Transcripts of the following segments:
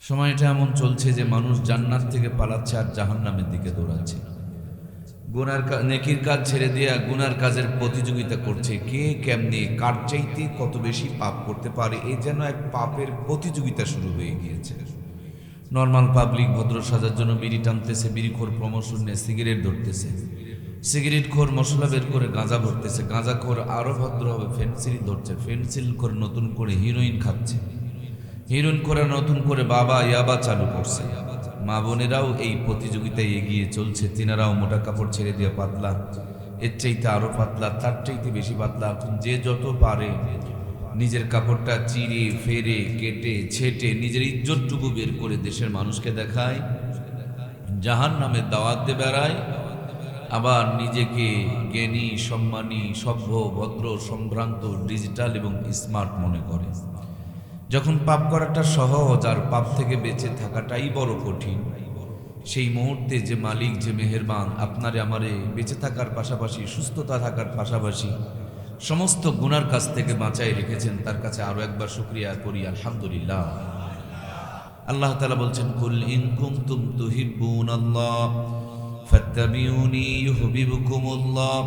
সময়টা এমন চলছে যে মানুষ জান্নাত থেকে পালাচ্ছে আর জাহান্নামের দিকে দৌড়াচ্ছে। নেকির কাজ ছেড়ে দিয়ে গুনার কাজের প্রতিযোগিতা করছে, কে কেমনে কার চাইতে কত বেশি পাপ করতে পারে। এই যেন এক পাপের প্রতিযোগিতা শুরু হয়ে গিয়েছে। নর্মাল পাবলিক ভদ্র সাজার জন্য বিড়ি টানতেছে, বিড়িখোর প্রমোশন নিয়ে সিগারেট ধরতেছে, সিগারেটখোর মশলা বের করে গাঁজা ভরতেছে, গাঁজাখোর আরও ভদ্র হবে ফেন্সিল ধরছে, ফেন্সিল করে নতুন করে হিরোইন খাচ্ছে, হিরোইন করে নতুন করে বাবা ইয়াবা চালু করছে। মা বোনেরাও এই প্রতিযোগিতায় এগিয়ে চলছে, তিনারাও মোটা কাপড় ছেড়ে দিয়ে পাতলা, এর চাইতে আরো পাতলা, তার চাইতে বেশি পাতলা। যে যত পারে নিজের কাপড়টা চিরে ফেরে কেটে ছেটে নিজের ইজ্জতটুকু বের করে দেশের মানুষকে দেখায়, জাহান্নামের দাওয়াত দিয়ে বেড়ায়, আবার নিজেকে জ্ঞানী সম্মানী সভ্য ভদ্র সম্ভ্রান্ত ডিজিটাল এবং স্মার্ট মনে করে। যখন পাপ করাটা সহজ আর পাপ থেকে বেঁচে থাকাটাই বড় কঠিন, সেই মুহূর্তে যে মালিক, যে মেহেরবান আপনারে আমারে বেঁচে থাকার পাশাপাশি সুস্থতা থাকার পাশাপাশি সমস্ত গুনার কাছ থেকে বাঁচাই রেখেছেন, তার কাছে আরো একবার শুকরিয়া করি আলহামদুলিল্লাহ। আল্লাহ তাআলা বলছেন, কুল ইন কুনতুম তুহিব্বুনাল্লাহ ফাত্তাবিউনি ইউহিব্বুকুমুল্লাহ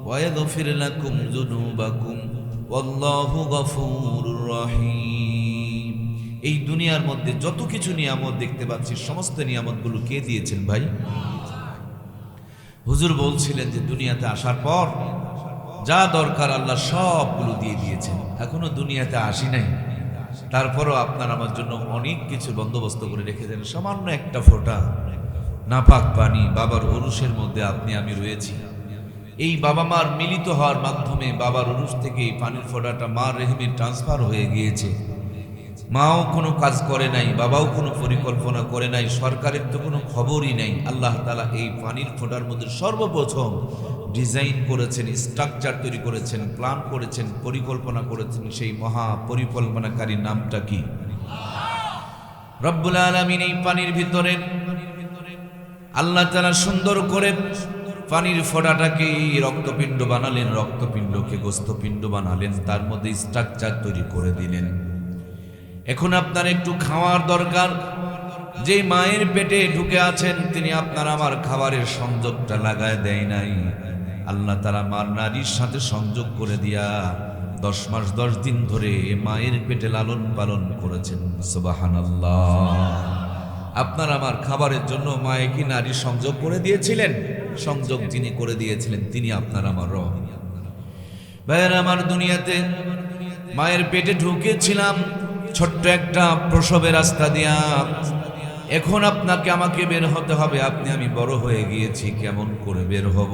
ওয়া ইয়াগফির লাকুম যুনুবাকুম ওয়াল্লাহু গফুরুর রহিম। এই দুনিয়ার মধ্যে যত কিছু নিয়ামত দেখতে পাচ্ছি, সমস্ত নিয়ামতগুলো কে দিয়েছেন ভাই? হুজুর বলছিলেন যে দুনিয়াতে আসার পর যা দরকার আল্লাহ সবগুলো দিয়ে দিয়েছেন। এখনো দুনিয়াতে আসি নাই, তারপরও আপনার আমার জন্য অনেক কিছু বন্দোবস্ত করে রেখেছেন। সামান্য একটা ফোঁটা নাপাক পানি বাবার উরুসের মধ্যে আপনি আমি রয়েছি। এই বাবা মার মিলিত হওয়ার মাধ্যমে বাবার উরুস থেকে এই পানির ফোঁটাটা মার রেহেমে ট্রান্সফার হয়ে গিয়েছে। মাও কোনো কাজ করে নাই, বাবাও কোনো পরিকল্পনা করে নাই, সরকারের তো কোনো খবরই নাই। আল্লাহ তাআলা এই পানির ফোঁটার মধ্যে সর্বপ্রথম ডিজাইন করেছেন, স্ট্রাকচার তৈরি করেছেন, প্ল্যান করেছেন, পরিকল্পনা করেছেন। সেই মহা পরিকল্পনাকারীর নামটা কি? রব্বুল আলামিন। এই পানির ভিতরে আল্লাহ তাআলা সুন্দর করে পানির ফোঁটাটাকে রক্তপিণ্ড বানালেন, রক্তপিণ্ডকে গোস্তপিণ্ড বানালেন, তার মধ্যে স্ট্রাকচার তৈরি করে দিলেন। এখন আপনার একটু খাওয়ার দরকার। যে মায়ের পেটে ঢুকে আছেন তিনি আপনার আমার খাবারের সংযোগটা লাগায় দেয় নাই। আল্লাহ তাআলা মার নারীর সাথে সংযোগ করে দিয়া 10 মাস 10 দিন ধরে মায়ের পেটে লালন পালন করেছেন। সুবহানাল্লাহ। আপনার আমার খাবারের জন্য মায়ে কি নারীর সংযোগ করে দিয়েছিলেন? সংযোগ যিনি করে দিয়েছিলেন তিনি আপনার আমার রব। ভাইয়ের আমার, দুনিয়াতে মায়ের পেটে ঢুকেছিলাম ছোট্ট একটা প্রসবের রাস্তা দিয়া। এখন আপনাকে আমাকে বের হতে হবে। আপনি আমি বড় হয়ে গিয়েছি, কেমন করে বের হব?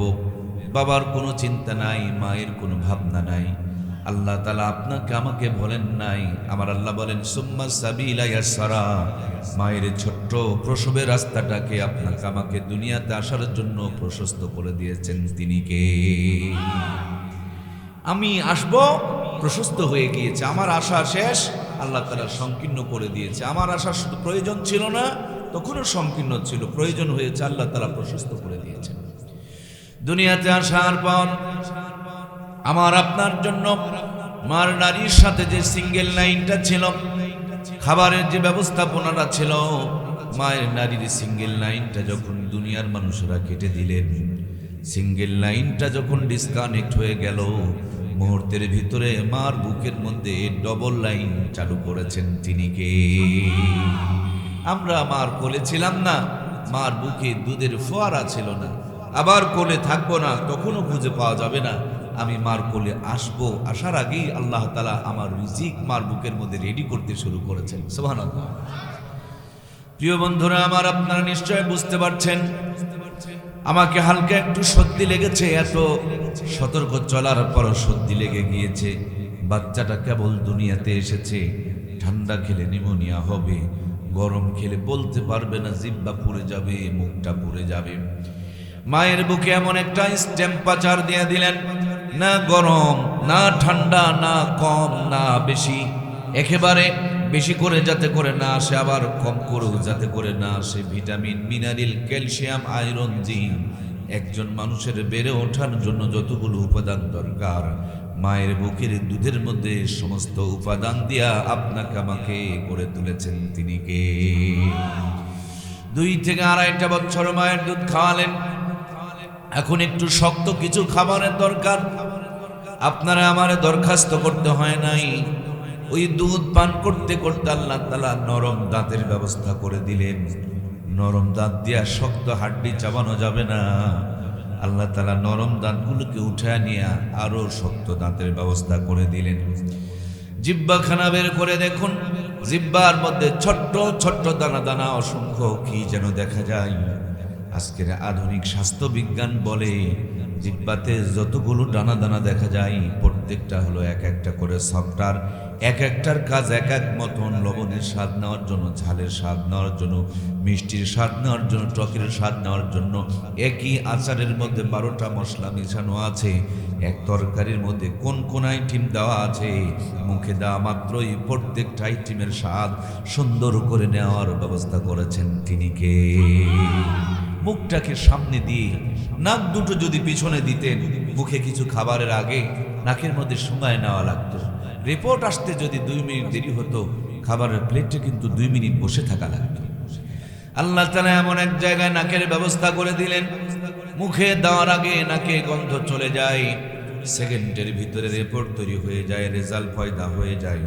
বাবার কোনো চিন্তা নাই, মায়ের কোনো ভাবনা নাই। আল্লাহ তাআলা আপনাকে আমাকে বলেন নাই, আমার আল্লাহ বলেন সুম্মা সাবিলা ইয়াসরা। মায়ের ছোট্ট প্রসবের রাস্তাটাকে আপনাকে আমাকে দুনিয়াতে আসার জন্য প্রশস্ত করে দিয়েছেন। তিনি কে? আমি আসব, প্রশস্ত হয়ে গিয়েছে। আমার আশা শেষ, আল্লাহ তাআলা সংকীর্ণ করে দিয়েছে। আমার আশা শুধু প্রয়োজন ছিল না, তখনও সংকীর্ণ ছিল, প্রয়োজন হয়েছে, আল্লাহ তাআলা প্রশস্ত করে দিয়েছেন। দুনিয়াতে আসার পর আমার আপনার জন্য মার নারীর সাথে যে সিঙ্গেল লাইনটা ছিল, খাবারের যে ব্যবস্থাপনাটা ছিল, মায়ের নারীর সিঙ্গেল লাইনটা যখন দুনিয়ার মানুষরা কেটে দিলেন, সিঙ্গেল লাইনটা যখন ডিসকানেক্ট হয়ে গেল, মুহূর্তের ভিতরে মার বুকের মধ্যে ডবল লাইন চালু করেছেন। তিনি কে? আমরা মার কোলে ছিলাম না, মার বুকে দুধের ফোয়ারা ছিল না, আবার কোলে থাকবো না, তখনও খুঁজে পাওয়া যাবে না। আমি মার কোলে আসবো, আসার আগেই আল্লাহ তাআলা আমার রিজিক মার বুকের মধ্যে রেডি করতে শুরু করেছেন। সুবহানাল্লাহ। প্রিয় বন্ধুরা আমার, আপনারা নিশ্চয় বুঝতে পারছেন আমাকে হালকা একটু সর্দি লেগেছে। এত সতর্ক চলার পর সর্দি লেগে গিয়েছে। বাচ্চাটা কেবল দুনিয়াতে এসেছে, ঠান্ডা খেলে নিউমোনিয়া হবে, গরম খেলে বলতে পারবে না, জিহ্বা পুড়ে যাবে, মুখটা পুড়ে যাবে। মায়ের বুকে এমন একটা টেম্পারেচার দিয়ে দিলেন, না গরম না ঠান্ডা, না কম না বেশি, একেবারে বেশি করে যাতে করে না আসে, আবার কম করেও যাতে করে না আসে। Vitamin, mineral, calcium, iron, zinc একজন মানুষের বেড়ে ওঠার জন্য যতগুলো উপাদান দরকার, মায়ের বুকের দুধের মধ্যে সমস্ত উপাদান দিয়া আপনাকে আমাকে করে তুলেছেন তিনি কে? 2 থেকে 2.5 বছর মায়ের দুধ খাওয়ালেন, এখন একটু শক্ত কিছু খাবারের দরকার। আপনারা আমারে দরখাস্ত করতে হয় নাই, ওই দুধ পান করতে করতে আল্লাহ তাআলা নরম দাঁতের ব্যবস্থা করে দিলেন। নরম দাঁত দিয়া শক্ত হাড্ডি চাবানো যাবে না, আল্লাহ তাআলা নরম দাঁতগুলোকে উঠায় নিয়ে আরো শক্ত দাঁতের ব্যবস্থা করে দিলেন। জিহ্বাখানা বের করে দেখুন, জিহ্বার মধ্যে ছোট্ট ছোট্ট দানা দানা অসংখ্য কি যেন দেখা যায়। আজকের আধুনিক স্বাস্থ্য বিজ্ঞান বলে জিহ্বাতে যতগুলো দানা দানা দেখা যায় প্রত্যেকটা হলো এক একটা করে সফটওয়্যার, এক একটার কাজ এক এক মতন। লবণের স্বাদ নেওয়ার জন্য, ঝালের স্বাদ নেওয়ার জন্য, মিষ্টির স্বাদ নেওয়ার জন্য, টকের স্বাদ নেওয়ার জন্য। একই আচারের মধ্যে 12টা মশলা মিশানো আছে, এক তরকারির মধ্যে কোন কোন আইটেম দেওয়া আছে, মুখে দেওয়া মাত্রই প্রত্যেকটা আইটেমের স্বাদ সুন্দর করে নেওয়ার ব্যবস্থা করেছেন তিনি কে? মুখটাকে সামনে দিয়ে নাক দুটো যদি পিছনে দিতেন, মুখে কিছু খাবারের আগে নাকের মধ্যে সময় নেওয়া লাগতো। রিপোর্ট আসতে যদি 2 মিনিট দেরি হতো, খাবারের প্লেটে কিন্তু 2 মিনিট বসে থাকা লাগতো। আল্লাহ তাআলা এমন এক জায়গায় নাকের ব্যবস্থা করে দিলেন, মুখে দেওয়ার আগে নাকে গন্ধ চলে যায়, সেকেন্ডের ভিতরে রিপোর্ট তৈরি হয়ে যায়, রেজাল্ট পয়দা হয়ে যায়।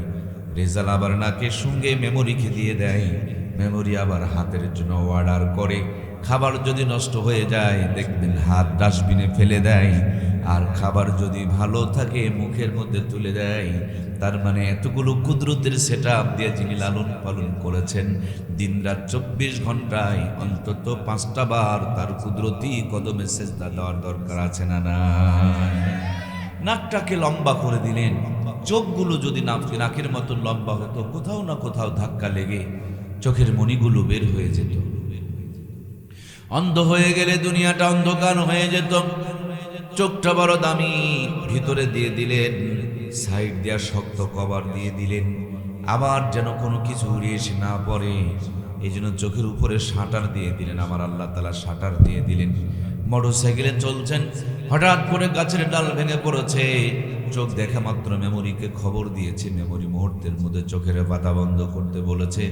রেজাল্ট আবার নাকের সঙ্গে মেমোরিকে দিয়ে দেয়, মেমোরি আবার হাতের জন্য অর্ডার করে। খাবার যদি নষ্ট হয়ে যায় দেখবেন হাত ডাস্টবিনে ফেলে দেয়, আর খাবার যদি ভালো থাকে মুখের মধ্যে তুলে দেয়। তার মানে এতগুলো কুদরতের সেটআপ দিয়ে যিনি লালন পালন করেছেন, দিনরাত 24 ঘন্টায় অন্তত 5টা বার তার কুদরতি কদমে সেজদা দেওয়ার দরকার আছে না না? নাকটাকে লম্বা করে দিলেন, চোখগুলো যদি নাকের মতো লম্বা হতো, কোথাও না কোথাও ধাক্কা লেগে চোখের মণিগুলো বের হয়ে যেত। অন্ধ হয়ে গেলে দুনিয়াটা অন্ধকার হয়ে যেত। চোখটা বড় দামি, ভিতরে দিয়ে দিলেন, সাইড দিয়া শক্ত কভার দিয়ে দিলেন, আবার যেন কোনো কিছু উড়িয়ে এসে না পড়ে, এই জন্য চোখের উপরে শাটার দিয়ে দিলেন। আমার আল্লাহ তাআলা শাটার দিয়ে দিলেন। মোটরসাইকেলে চলছেন, হঠাৎ করে গাছের ডাল ভেঙে পড়েছে, চোখ দেখা মাত্র মেমোরিকে খবর দিয়েছে, মেমোরি মুহূর্তের মধ্যে চোখের পাতা বন্ধ করতে বলেছে।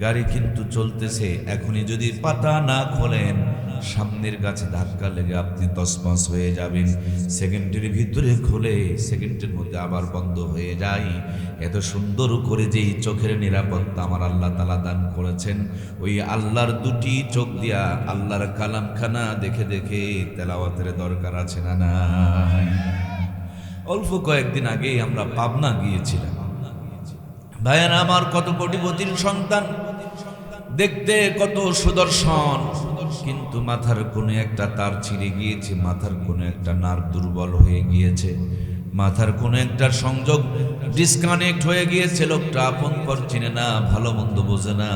গাড়ি কিন্তু চলতেছে, এখনই যদি পাতা না খোলেন সামনের গাছে ধাক্কা লেগে আপনি তছনছ হয়ে যাবেন। সেকেন্ডের ভিতরে খোলে, সেকেন্ডের মধ্যে আবার বন্ধ হয়ে যায়। এত সুন্দর করে যেই চোখের নিরাপত্তা আমার আল্লাহ তাআলা দান করেছেন, ওই আল্লাহর 2টি চোখ দিয়া আল্লাহর কালামখানা দেখে দেখে তেলাওয়াতের দরকার আছে না নাই? অল্প কয়েকদিন আগে আমরা পাবনা গিয়েছিলাম। ভাইয়েরা আমার, কত কোটিপতির সন্তান, দেখতে কত সুদর্শন, কিন্তু মাথার কোনো একটা তার ছিঁড়ে গিয়েছে, মাথার কোনো একটা নার্ভ দুর্বল হয়ে গিয়েছে, মাথার কোনো একটা সংযোগ ডিসকানেক্ট হয়ে গিয়েছে। লোকটা আপন পর চিনে না, ভালো মন্দ বোঝে না,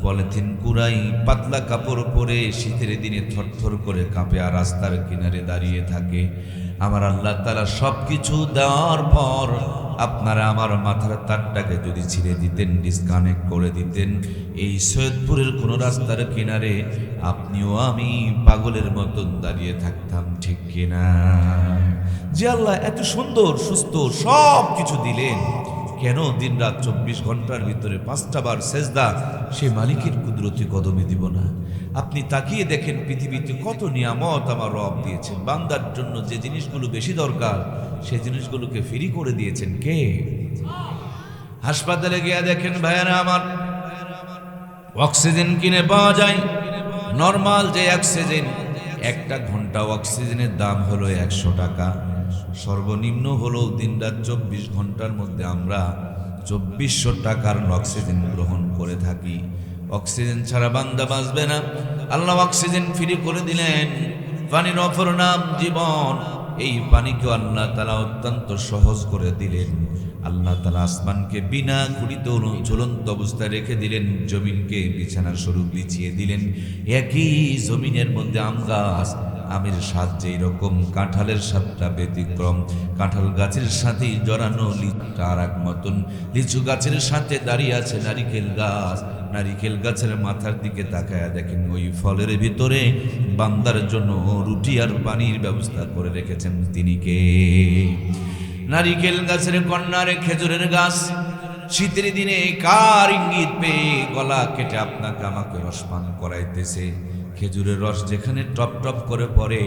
পলিথিন কুড়াই পাতলা কাপড় পরে শীতের দিনে থরথর করে কাঁপে আর রাস্তার কিনারে দাঁড়িয়ে থাকে। আমার আল্লাহ তাআলা সব কিছু দেওয়ার পর আপনারা আমার মাথার তারটাকে যদি ছিঁড়ে দিতেন, ডিসকানেক্ট করে দিতেন, এই সৈয়দপুরের কোনো রাস্তার কিনারে আপনিও আমি পাগলের মতন দাঁড়িয়ে থাকতাম, ঠিক কিনা? যে আল্লাহ এত সুন্দর সুস্থ সব কিছু দিলেন, কেন দিনরাত 24 ঘন্টার ভিতরে 5টা বার সেজদা সে মালিকের কুদরতি কদমে দিব না? আপনি তাকিয়ে দেখেন পৃথিবীতে কত নিয়ামত আমার রব দিয়েছেন। বান্দার জন্য যে জিনিসগুলো বেশি দরকার সেই জিনিসগুলোকে ফ্রি করে দিয়েছেন কে? হাসপাতালে গিয়ে দেখেন ভাইয়ারা আমার, অক্সিজেন কিনে পাওয়া যায়। নর্মাল যে অক্সিজেন, 1 ঘন্টা অক্সিজেনের দাম হলো 100 টাকা। সর্বনিম্ন হলো দিনরাত 24 ঘন্টার মধ্যে আমরা 2400 টাকার অক্সিজেন গ্রহণ করে থাকি। অক্সিজেন ছাড়া বান্দা বাঁচবে না। আল্লাহ অক্সিজেন ফ্রি করে দিলেন। পানির অপর নাম জীবন। এই পানিকে আল্লাহ তাআলা অত্যন্ত সহজ করে দিলেন। আল্লাহ তাআলা আসমানকে বিনা খুঁড়িতে ঝুলন্ত অবস্থায় রেখে দিলেন, জমিনকে বিছানার স্বরূপ বিছিয়ে দিলেন। একই জমিনের মধ্যে আম গাছ, আমের স্বাদ যেই রকম, কাঁঠালের স্বাদটা ব্যতিক্রম। কাঁঠাল গাছের সাথেই জড়ানো লিচুটা আর এক মতন। লিচু গাছের সাথে দাঁড়িয়ে আছে নারিকেল গাছ। নারিকেল গাছের মাথার দিকে তাকায়া দেখেন ওই ফলের ভিতরে বান্দার জন্য রুটি আর পানির ব্যবস্থা করে রেখেছেন তিনি কে? নারিকেল গাছের কন্যারে খেজুরের গাছ, শীতের দিনে কার ইঙ্গিত পেয়ে গলা কেটে আপনাকে আমাকে রস পান করাইতেছে। খেজুরের রস যেখানে টপ টপ করে পড়ে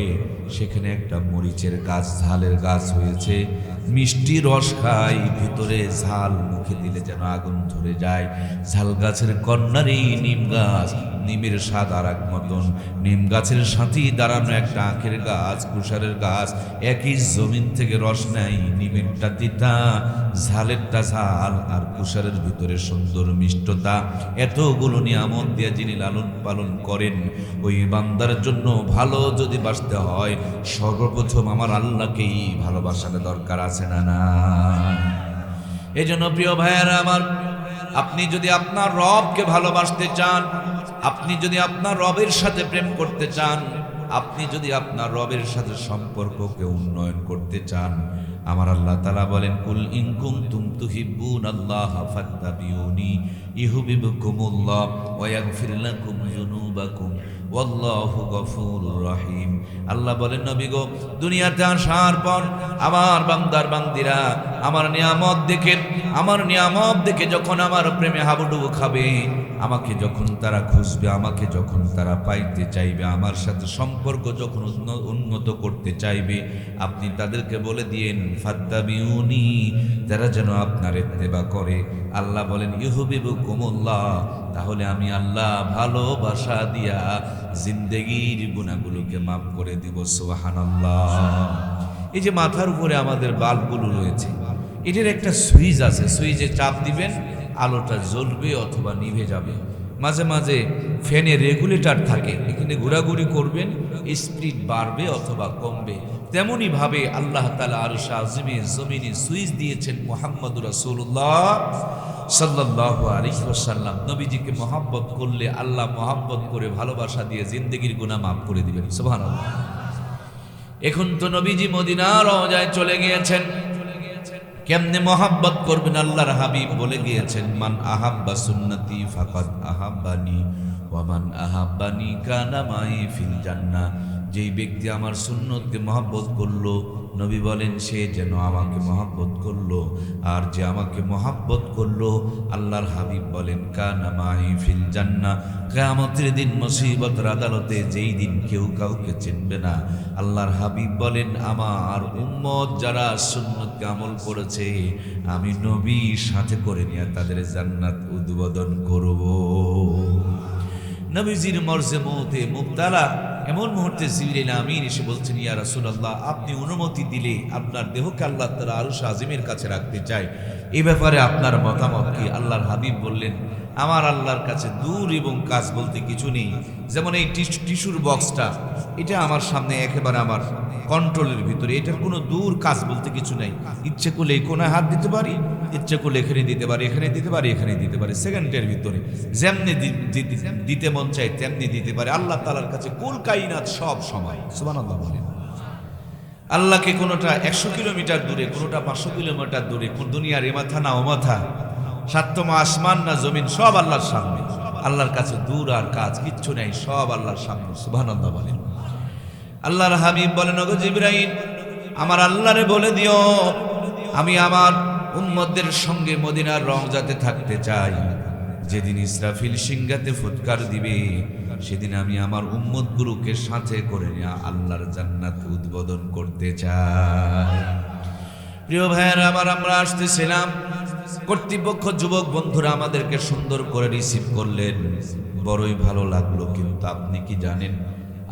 সেখানে একটা মরিচের গাছ, ঝালের গাছ হয়েছে। মিষ্টি রস খাই, ভিতরে ঝাল, মুখে দিলে যেন আগুন ধরে যায়। ঝাল গাছের কন্যারই নিম গাছ, নিমের স্বাদ আর এক মতন। নিম গাছের সাথেই দাঁড়ানো একটা আখের গাছ, কুশারের গাছ, একই জমিন থেকে রস নেয়। নিমেরটা তিতা, ঝালেরটা ঝাল, আর কুশারের ভিতরে সুন্দর মিষ্টতা। এতগুলো নিয়ামত দিয়ে যিনি লালন পালন করেন, ওই বান্দার জন্য ভালো যদি বাসতে হয় সর্বপ্রথম আমার আল্লাহকেই ভালোবাসার দরকার আছে না না? এই জন্য প্রিয় ভাইয়েরা আমার, আপনি যদি আপনার রবকে ভালোবাসতে চান, আপনি যদি আপনার রবের সাথে প্রেম করতে চান, আপনি যদি আপনার রবের সাথে সম্পর্ককে উন্নয়ন করতে চান, আমার আল্লাহ তাআলা বলেন, কুল ইন কুনতুম তুহিব্বুনাল্লাহ ফাত্তাবিউনি ইউহিব্বুকুমুল্লাহ ওয়া ইয়াগফির লাকুম যুনুবাকুম ওয়াল্লাহু গফুরুর রহিম। আল্লাহ বলেন, নবী গো, দুনিয়াতে আসার পর আমার বান্দার বান্দিরা আমার নিয়ামত দেখে যখন আমার প্রেমে হাবুডুবু খাবে, আমাকে যখন তারা খুঁজবে, আমাকে যখন তারা পাইতে চাইবে, আমার সাথে সম্পর্ক যখন উন্নত করতে চাইবে, আপনি তাদেরকে বলে দিয়েন ফাত্তাবিউনি, তারা যেন আপনার ইত্তেবা করে। আল্লাহ বলেন ইউহিব্বুকুমুল্লাহ, তাহলে আমি আল্লাহ ভালোবাসা দিয়া জিন্দেগির গুনাহগুলোকে মাফ করে দিব। সুবহানাল্লাহ। এই যে মাথার উপরে আমাদের বাল্বগুলো রয়েছে, এটার একটা সুইচ আছে, সুইচে চাপ দিবেন, আলোটা জ্বলবে অথবা নিভে যাবে। মাঝে মাঝে ফ্যানে রেগুলেটর থাকে, এখানে ঘোরাঘুরি করবেন, স্পিড বাড়বে অথবা কমবে। তেমনি ভাবে আল্লাহ তাআলা আরশ আজিমে জমিনে সুইচ দিয়েছেন মুহাম্মদুর রাসূলুল্লাহ সাল্লাল্লাহু আলাইহি ওয়াসাল্লাম। নবীজিকে মহব্বত করলে আল্লাহ মহব্বত করে ভালোবাসা দিয়ে জিন্দেগির গুনাহ মাফ করে দিবেন। সুবহানাল্লাহ। এখন তো নবীজি মদিনার রওজায় চলে গিয়েছেন, কেমনে মহব্বত করবেন? আল্লাহর হাবিব বলে গিয়েছেন, মান আহাব্বা সুন্নতি ফাকাদ আহাব্বানি ওয়া মান আহাব্বানি কানা মাই ফিল জান্নাহ। যেই ব্যক্তি আমার সুন্নতকে মহব্বত করলো, নবী বলেন সে যেন আমাকে মহব্বত করলো, আর যে আমাকে মহব্বত করলো, আল্লাহর হাবিব বলেন কানা মাই ফিল জান্নাহ। কিয়ামতের দিন মুসিবতের আদালতে যেই দিন কেউ কাউকে চিনবে না, আল্লাহর হাবিব বলেন আমার উম্মত যারা সুন্নতকে আমল করেছে, আমি নবী সাথে করে নিয়ে তাদের জান্নাত উদ্বোধন করব। নবীজির মরজে মওতে মুবতালা এমন মুহূর্তে জিবরিল আমিন এসে বলছেন, ইয়া রাসূলুল্লাহ, আপনি অনুমতি দিলে আপনার দেহকে আল্লাহ তাআলা আরশ আজিমের কাছে রাখতে চায়, এই ব্যাপারে আপনার মতামত কি? আল্লাহর হাবিব বললেন, আমার আল্লাহর কাছে দূর এবং কাজ বলতে কিছু নেই। যেমন এই টিস্যুর বক্সটা, এটা আমার সামনে একেবারে আমার কন্ট্রোলের ভিতরে, এটার কোনো দূর কাজ বলতে কিছু নাই। ইচ্ছে করলে এই কোনায় হাত দিতে পারি, ইচ্ছে করলে এখানে দিতে পারি, এখানে দিতে পারি, এখানে দিতে পারি, সেকেন্ডের ভিতরে যেমনি দিতে মন চাই তেমনি দিতে পারে। আল্লাহ তাআলার কাছে কুল কায়নাত সব সময়। সুবহানাল্লাহ বলেন। আল্লাহকে কোনোটা 100 কিলোমিটার দূরে, কোনোটা 500 কিলোমিটার দূরে, কোন দুনিয়ার এ মাথা না ও মাথা, সাতমা আসমান না জমিন, সব আল্লাহর সামনে। আল্লাহর কাছে দূর আর কাজ কিচ্ছু নেই, সব আল্লাহর সামনে। সুবহানাল্লাহ বলেন। আল্লাহর হাবিব বলেন, ওগো জিবরাইল, আমার আল্লাহরে বলে দিও আমি আমার উম্মতদের সঙ্গে মদিনার রওজাতে থাকতে চাই। যেদিন ইসরাফিল সিংহাতে ফুৎকার দিবে, সেদিন আমি আমার উম্মতগুলোকে সাথে করে নিয়ে আল্লাহর জান্নাত উদ্বোধন করতে চাই। প্রিয় ভাইয়েরা আমার, আমরা আসতেছিলাম, কর্তৃপক্ষ যুবক বন্ধুরা আমাদেরকে সুন্দর করে রিসিভ করলেন, বড়ই ভালো লাগলো। কিন্তু আপনি কি জানেন,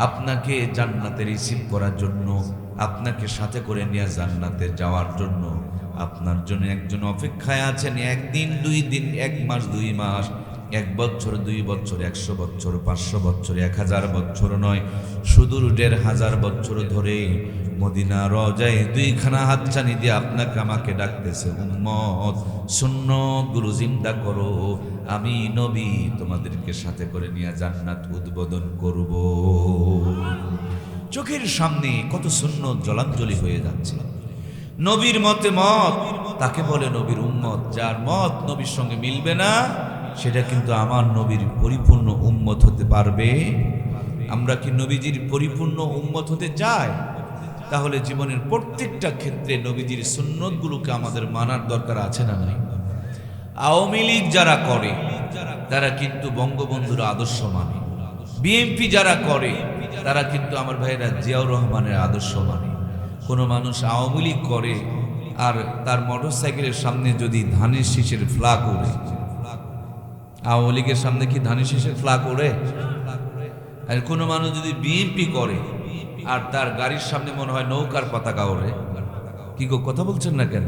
আপনাকে জান্নাতে রিসিভ করার জন্য, আপনাকে সাথে করে নিয়ে জান্নাতে যাওয়ার জন্য আপনার জন্য একজন অপেক্ষায় আছেন। 1 দিন 2 দিন, 1 মাস 2 মাস, 1 বছর 2 বছর, 100 বছর, 500 বছর, 1000 বছর নয়, সুদূর 1500 বছর ধরে মদিনা রওজায় 2খানা হাতছানি দিয়ে আপনাকে আমাকে ডাকতেছে, উম্মত সুন্নতগুলো জিন্দা করো, আমি নবী তোমাদেরকে সাথে করে নিয়ে জান্নাত উদ্বোধন করব। চোখের সামনে কত সুন্নত জলাঞ্জলি হয়ে যাচ্ছে। নবীর মতে মত, তাকে বলে নবীর উম্মত। যার মত নবীর সঙ্গে মিলবে না, সেটা কিন্তু আমার নবীর পরিপূর্ণ উম্মত হতে পারবে। আমরা কি নবীজির পরিপূর্ণ উম্মত হতে চাই? তাহলে জীবনের প্রত্যেকটা ক্ষেত্রে নবীজির সুন্নতগুলোকে আমাদের মানার দরকার আছে না নাই? আওয়ামী লীগ যারা করে তারা কিন্তু বঙ্গবন্ধুর আদর্শ মানে, বিএনপি যারা করে তারা কিন্তু আমার ভাইয়েরা জিয়াউর রহমানের আদর্শ মানে। কোনো মানুষ আওয়ামী লীগ করে আর তার মোটরসাইকেলের সামনে যদি ধানের শীষের ফ্ল্যাগ ওড়ে, আওয়ামী লীগের সামনে কি ধানের শীষের ফ্ল্যাগ ওড়ে? আর কোনো মানুষ যদি বিএনপি করে আর তার গাড়ির সামনে মনে হয় নৌকার পতাকা ওড়ে, কি গো কথা বলছেন না কেন?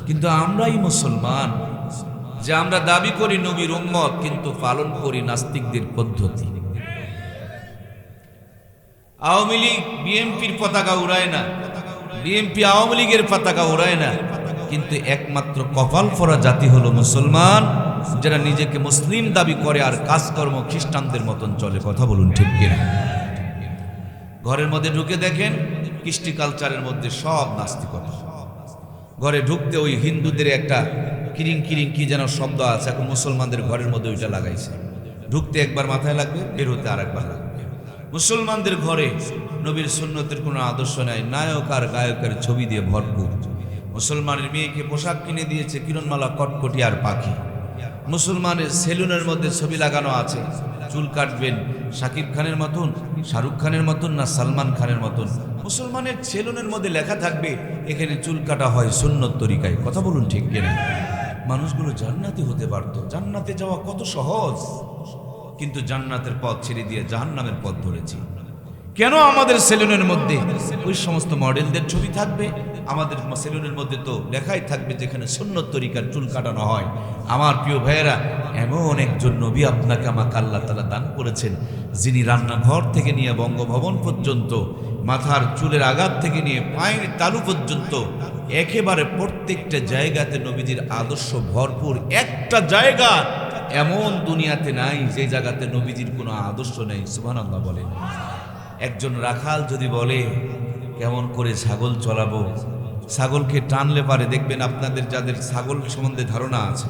কিন্তু আমরাই মুসলমান যে আমরা দাবি করি নবীর উম্মত, কিন্তু পালন করি নাস্তিকদের পদ্ধতি। আওয়ামী লীগ বিএনপির পতাকা উড়ায় না, বিএনপি আওয়ামী লীগের পতাকা উড়ায় না, কিন্তু একমাত্র কপাল ফোরা জাতি হলো মুসলমান, যারা নিজেকে মুসলিম দাবি করে আর কাজকর্ম খ্রিস্টানদের মতন চলে। কথা বলুন ঠিক কিনা? ঘরের মধ্যে ঢুকে দেখেন কৃষ্টি কালচারের মধ্যে সব নাস্তিকতা। ঘরে ঢুকতে ওই হিন্দুদের একটা কিরিং কিরিং কি যেন শব্দ আছে, এখন মুসলমানদের ঘরের মধ্যে ওইটা লাগাইছে। ঢুকতে একবার মাথায় লাগবে, বের হতে আর একবার লাগবে। মুসলমানদের ঘরে নবীর সুন্নতের কোনো আদর্শ নাই, নায়ক আর গায়কের ছবি দিয়ে ভরপুর। মুসলমানের মেয়েকে পোশাক কিনে দিয়েছে কিরণমালা, কটকটি আর পাখি। মুসলমানের সেলুনের মধ্যে ছবি লাগানো আছে, চুল কাটবেন শাকিব খানের মতন, শাহরুখ খানের মতন না সালমান খানের মতন। মুসলমানের সেলুনের মধ্যে লেখা থাকবে এখানে চুল কাটা হয় সুন্নত তরিকায়। কথা বলুন ঠিক কিনা? মানুষগুলো জান্নাতে হতে পারতো, জান্নাতে যাওয়া কত সহজ, কিন্তু জান্নাতের পথ ছেড়ে দিয়ে জাহান্নামের পথ ধরেছি। কেন আমাদের সেলুনের মধ্যে ওই সমস্ত মডেলদের ছবি থাকবে? আমাদের সেলুনের মধ্যে তো লেখাই থাকবে যেখানে সুন্নত তরিকার চুল কাটানো হয়। আমার প্রিয় ভাইয়েরা, এমন একজন নবী আপনাকে আমাকে আল্লাহ তাআলা দান করেছেন, যিনি রান্নাঘর থেকে নিয়ে বঙ্গভবন পর্যন্ত, মাথার চুলের আঘাত থেকে নিয়ে পায়ের তালু পর্যন্ত একেবারে প্রত্যেকটা জায়গাতে নবীজির আদর্শ ভরপুর। একটা জায়গা এমন দুনিয়াতে নাই যে জায়গাতে নবীজির কোনো আদর্শ নেই। সুবহানাল্লাহ বলেন। একজন রাখাল যদি বলে কেমন করে ছাগল চলাবো, ছাগলকে টানলে পারে, দেখবেন আপনাদের যাদের ছাগল সম্বন্ধে ধারণা আছে,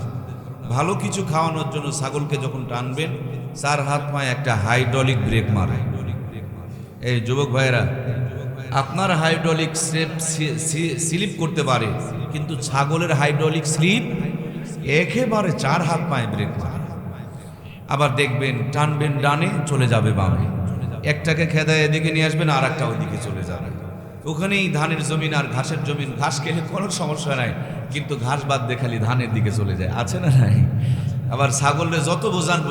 ভালো কিছু খাওয়ানোর জন্য ছাগলকে যখন টানবেন 4 হাত পায়ে একটা হাইড্রোলিক ব্রেক মারে। এই যুবক ভাইয়েরা, আপনার হাইড্রোলিক স্লিপ করতে পারে, কিন্তু ছাগলের হাইড্রোলিক স্লিপ একেবারে 4 হাত পায়ে ব্রেক মারে। আবার দেখবেন টানবেন ডানে, চলে যাবে বামে। একটাকে খেদায় এদিকে নিয়ে আসবেন, আর একটা ওইদিকে চলে যাবে। ওখানেই ধানের জমিন আর ঘাসের জমিন, ঘাস খেলে কোনো সমস্যা নাই, কিন্তু ঘাস বাদ দিয়ে খালি ধানের দিকে চলে যায়। আছে না নাই? আবার ছাগলে যত বোঝান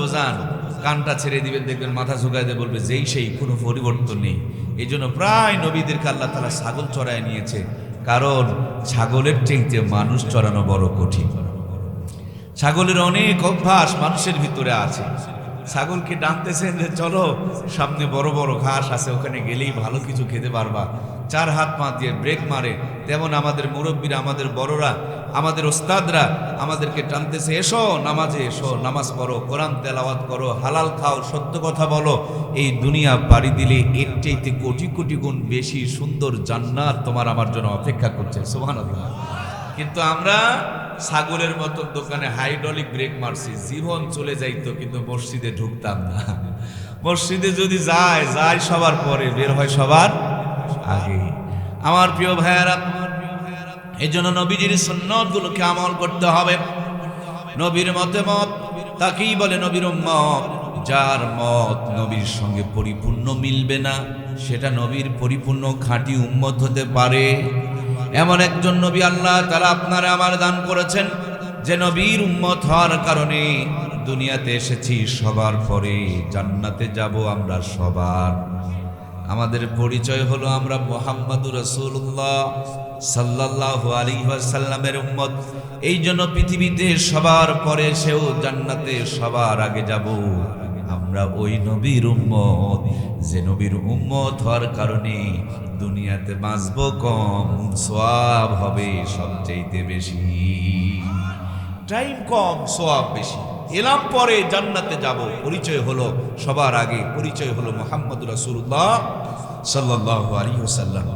কানটা ছেড়ে দিবেন, দেখবেন মাথা ঝুঁকায় দিয়ে বলবে যেই সেই, কোনো পরিবর্তন নেই। এই জন্য প্রায় নবীদেরকে আল্লাহ তাআলা ছাগল চড়ায় নিয়েছে, কারণ ছাগলের চাইতে মানুষ চড়ানো বড় কঠিন। ছাগলের অনেক অভ্যাস মানুষের ভিতরে আছে। ছাগলকে ডাকতেছেন যে চলো, সামনে বড় বড় ঘাস আছে, ওখানে গেলেই ভালো কিছু খেতে পারবা, 4 হাত পা দিয়ে ব্রেক মারে। তেমন আমাদের মুরব্বীরা, আমাদের বড়রা, আমাদের ওস্তাদরা আমাদেরকে টানতেছে, এসো নামাজে এসো, নামাজ পড়ো, কোরআন তেলাওয়াত করো, হালাল খাও, সত্য কথা বলো। এই দুনিয়া পাড়ি দিলে এর চাইতে কোটি কোটি গুণ বেশি সুন্দর জান্নাত তোমার আমার জন্য অপেক্ষা করছে। সুবহানাল্লাহ। কিন্তু আমরা ছাগলের মতো দোকানে হাইড্রোলিক ব্রেক মারছি, জীবন চলে যাইতো, কিন্তু মসজিদে ঢুকতাম না। মসজিদে যদি যায় সবার পরে, বের হয় সবার আগে। আমার প্রিয় ভাইয়েরা, এই জন্য নবীজির সুন্নতগুলোকে আমল করতে হবে। নবীর মতে মত তাকেই বলে নবীর উম্মত। যার মত নবীর সঙ্গে পরিপূর্ণ মিলবে না, সেটা নবীর পরিপূর্ণ খাঁটি উম্মত হতে পারে। এমন একজন নবী আল্লাহ তাআলা আপনারা আমার দান করেছেন, যে নবীর উম্মত হওয়ার কারণে দুনিয়াতে এসেছি, সবার পরে জান্নাতে যাব আমরা সবার। আমাদের পরিচয় হলো আমরা মুহাম্মাদুর রাসূলুল্লাহ সাল্লাল্লাহু আলাইহি ওয়াসাল্লামের উম্মত। এই জন্য পৃথিবীতে সবার পরে সেও জান্নাতে সবার আগে যাব। আমরা ওই নবীর উম্মত, যে নবীর উম্মত হওয়ার কারণে দুনিয়াতে বাঁচব কম, সওয়াব হবে সবচাইতে বেশি। টাইম কম, সওয়াব বেশি। এলাম পরে জান্নাতে যাব, পরিচয় হলো সবার আগে, পরিচয় হলো মুহাম্মদুর রাসূলুল্লাহ সাল্লাল্লাহু আলাইহি ওয়াসাল্লাম।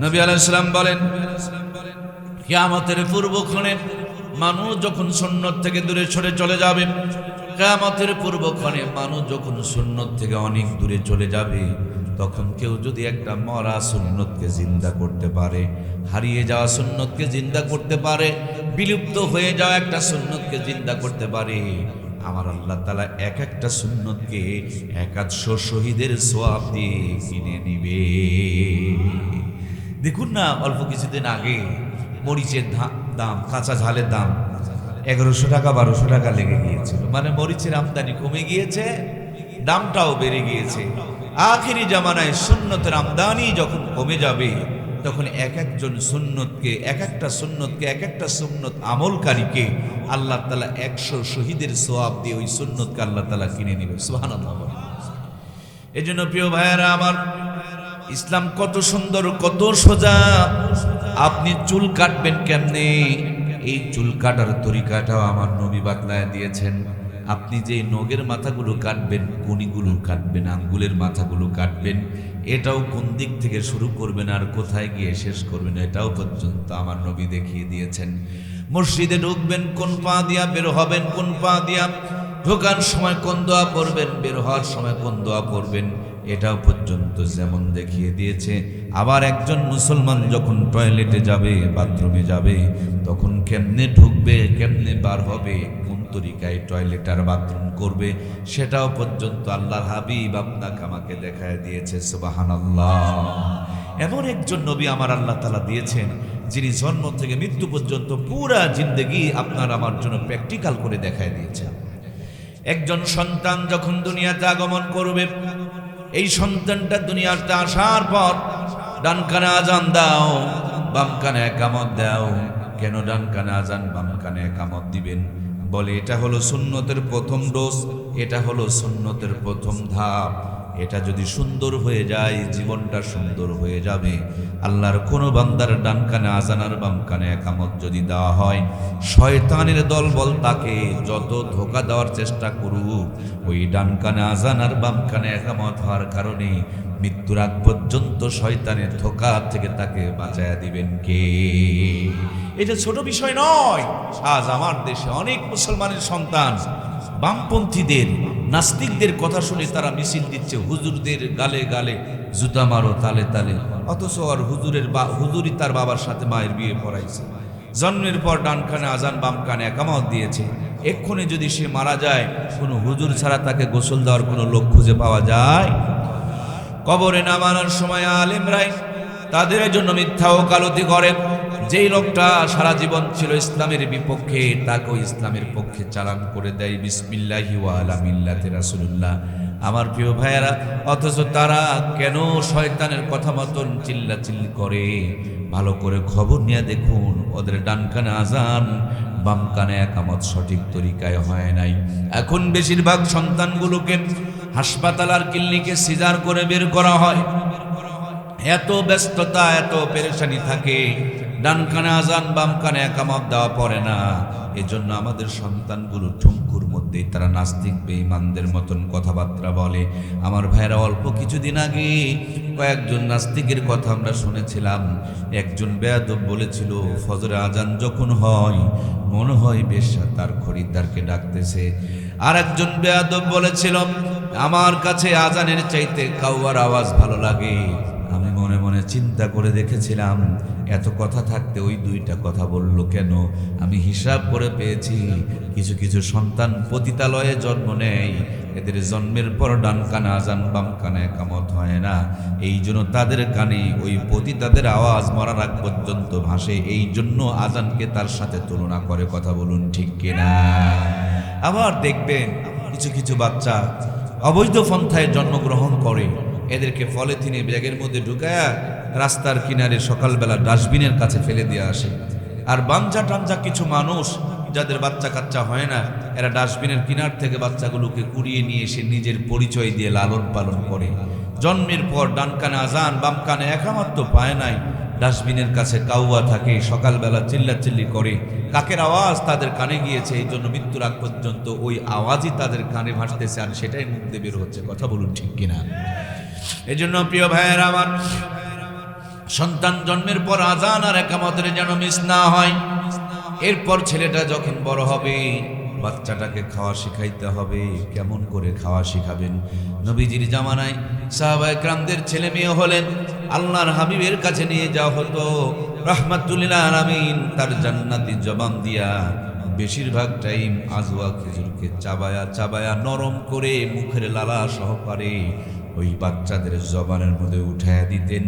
নবী আলাইহিস সালাম বলেন, কিয়ামতের পূর্বক্ষণে মানুষ যখন সুন্নত থেকে দূরে সরে চলে যাবে, কিয়ামতের পূর্বক্ষণে মানুষ যখন সুন্নত থেকে অনেক দূরে চলে যাবে, তখন কেউ যদি একটা মরা সুন্নতকে জিন্দা করতে পারে, হারিয়ে যাওয়া সুন্নতকে জিন্দা করতে পারে, বিলুপ্ত হয়ে যাওয়া একটা সুন্নতকে জিন্দা করতে পারে, আমার আল্লাহ তাআলা এক একটা সুন্নতকে 100 শহীদের সওয়াব দিয়ে কিনে নিবে। দেখুন না, অল্প কিছুদিন আগে মরিচের দাম, কাঁচা ঝালের দাম 1100 টাকা 1200 টাকা লেগে গিয়েছিল। মানে মরিচের আমদানি কমে গিয়েছে, দামটাও বেড়ে গিয়েছে। আখিরি জামানায় সুন্নতের আমদানি যখন কমে যাবে, তখন এক একটা সুন্নতকে এক একটা সুন্নত আমলকারীকে আল্লাহ তাআলা 100 শহীদের সওয়াব দিয়ে ওই সুন্নতকে আল্লাহ তাআলা কিনে নেবে। সুবহানাল্লাহ। এজন্য প্রিয় ভাইয়েরা আমার, ইসলাম কত সুন্দর, কত সোজা। আপনি চুল কাটবেন কেমনে, এই চুল কাটার তরিকাটাও আমার নবী বাতলায় দিয়েছেন। আপনি যে নখের মাথাগুলো কাটবেন, কনিগুলো কাটবেন, আঙ্গুলের মাথাগুলো কাটবেন, এটাও কোন দিক থেকে শুরু করবেন আর কোথায় গিয়ে শেষ করবেন, এটাও পর্যন্ত আমার নবী দেখিয়ে দিয়েছেন। মসজিদে ঢুকবেন কোন পা দিয়া, বের হবেন কোন পা দিয়া, ঢোকার সময় কোন দোয়া পড়বেন, বের হওয়ার সময় কোন দোয়া পড়বেন, এটাও পর্যন্ত যেমন দেখিয়ে দিয়েছে। আবার একজন মুসলমান যখন টয়লেটে যাবে, বাথরুমে যাবে, তখন কেমনে ঢুকবে, কেমনে বার হবে, কোন তরিকায় টয়লেট আর বাথরুম করবে, সেটাও পর্যন্ত আল্লাহর হাবিব আপনাকে আমাকে দেখায় দিয়েছে। সুবহানাল্লাহ। এমন একজন নবী আমার আল্লাহ তাআলা দিয়েছেন, যিনি জন্ম থেকে মৃত্যু পর্যন্ত পুরা জিন্দেগি আপনার আমার জন্য প্র্যাকটিক্যাল করে দেখায় দিয়েছেন। একজন সন্তান যখন দুনিয়াতে আগমন করবে, এই সন্তানটা দুনিয়াতে আসার পর ডান কানে আজান দাও, বাম কানে একামত দাও। কেন ডান কানে আজান, বাম কানে একামত দিবেন? বলে এটা হলো সুন্নতের প্রথম ডোজ, এটা হলো সুন্নতের প্রথম ধাপ। এটা যদি সুন্দর হয়ে যায়, জীবনটা সুন্দর হয়ে যাবে। আল্লাহর কোনো বান্দার ডান কানে আজান আর বাম কানে একামত যদি দেওয়া হয়, শয়তানের দলবল তাকে যত ধোঁকা দেওয়ার চেষ্টা করুক, ওই ডান কানে আজান আর বাম কানে একামত হওয়ার কারণে মৃত্যুর আগ পর্যন্ত শয়তানের ধোঁকা থেকে তাকে বাঁচায়া দিবেন কে? এটা ছোট বিষয় নয়। আজ আমার দেশে অনেক মুসলমানের সন্তান বামপন্থীদের, নাস্তিকদের কথা শুনে তারা মিছিল দিচ্ছে, হুজুরদের গালে গালে জুতা মারো, তালে তালে। অথচ আর হুজুরই তার বাবার সাথে মায়ের বিয়ে পড়াইছে, জন্মের পর ডান কানে আজান বাম কানে একামত দিয়েছে। এক্ষুনি যদি সে মারা যায়, কোনো হুজুর ছাড়া তাকে গোসল দেওয়ার কোনো লোক খুঁজে পাওয়া যায়? কবরে নামানোর সময় আলেমরাই তাদের জন্য মিথ্যা ওকালতি করেন। যেই লোকটা সারা জীবন ছিল ইসলামের বিপক্ষে, তাকে ইসলামের পক্ষে চালান করে দেয় বিসমিল্লাহি ওয়া আলা মিল্লাতি রাসূলুল্লাহ। আমার প্রিয় ভাইয়েরা, অথচ তারা কেন শয়তানের কথা মতন চিল্লাচিল্লি করে? ভালো করে খবর নিয়ে দেখুন, ওদের ডান কানে আজান বাম কানে একামত সঠিক তরিকায় হয় নাই। এখন বেশিরভাগ সন্তানগুলোকে হাসপাতাল আর ক্লিনিকে সিজার করে বের করা হয়। এত ব্যস্ততা, এত পেরেশানি থাকে, ডান কানে আজান বাম কানে একামত দেওয়া পড়ে না। এজন্য আমাদের সন্তানগুলো ঠুমকুর মধ্যেই তারা নাস্তিক বেঈমানদের মতন কথাবার্তা বলে। আমার ভাইরা, অল্প কিছুদিন আগে কয়েকজন নাস্তিকের কথা আমরা শুনেছিলাম। একজন বেয়াদব বলেছিল, ফজরে আজান যখন হয় মনে হয় বেশ্যা তার খরিদ্দারকে ডাকতেছে। আর একজন বেয়াদব বলেছিল, আমার কাছে আজানের চাইতে কাউয়ার আওয়াজ ভালো লাগে। আমি মনে মনে চিন্তা করে দেখেছিলাম, এত কথা থাকতে ওই দুইটা কথা বলল কেন? আমি হিসাব করে পেয়েছি, কিছু কিছু সন্তান পতিতালয়ে জন্ম নেয়, এদের জন্মের পর ডান কানে আজান বাম কানে একামত হয় না। এই জন্য তাদের কানে ওই পতিতাদের আওয়াজ মরার আগ পর্যন্ত ভাসে। এই জন্য আজানকে তার সাথে তুলনা করে। কথা বলুন ঠিক কিনা? আবার দেখবেন কিছু কিছু বাচ্চা অবৈধ পন্থায় জন্মগ্রহণ করে, এদেরকে পলিথিনে ব্যাগের মধ্যে ঢুকায়া রাস্তার কিনারে সকালবেলা ডাস্টবিনের কাছে ফেলে দিয়ে আসে। আর বাঞ্জা টাঞ্জা কিছু মানুষ যাদের বাচ্চা কাচ্চা হয় না, এরা ডাস্টবিনের কিনার থেকে বাচ্চাগুলোকে কুড়িয়ে নিয়ে এসে নিজের পরিচয় দিয়ে লালন পালন করে। জন্মের পর ডান কানে আজান বাম কানে একামত তো পায় নাই, ডাস্টবিনের কাছে কাউয়া থাকে, সকালবেলা চিল্লাচিল্লি করে। কাকের আওয়াজ তাদের কানে গিয়েছে, এই জন্য মৃত্যুর আগ পর্যন্ত ওই আওয়াজই তাদের কানে ভাসতেছে, আর সেটাই মুখ দিয়ে বের হচ্ছে। কথা বলুন ঠিক কিনা? এই জন্য প্রিয় ভাইয়েরা আমার, সন্তান জন্মের পর আজান আর একামতের যেন মিস না হয়। এরপর ছেলেটা যখন বড় হবে, বাচ্চাটাকে খাওয়া শিখাইতে হবে। কেমন করে খাওয়া শিখাবেন? নবীজির জামানায় সাহাবায়ে কেরামদের ছেলে মেয়ে হলেন, আল্লাহর হাবিবের কাছে নিয়ে যাওয়া হতো। রাহমাতুল লিল আলামিন তার জান্নাতি জবান দিয়া বেশিরভাগ টাইম আজওয়া খেজুরকে চাবায়া চাবায়া নরম করে মুখের লালা সহকারে ওই বাচ্চাদের জবানের মধ্যে উঠায়া দিতেন।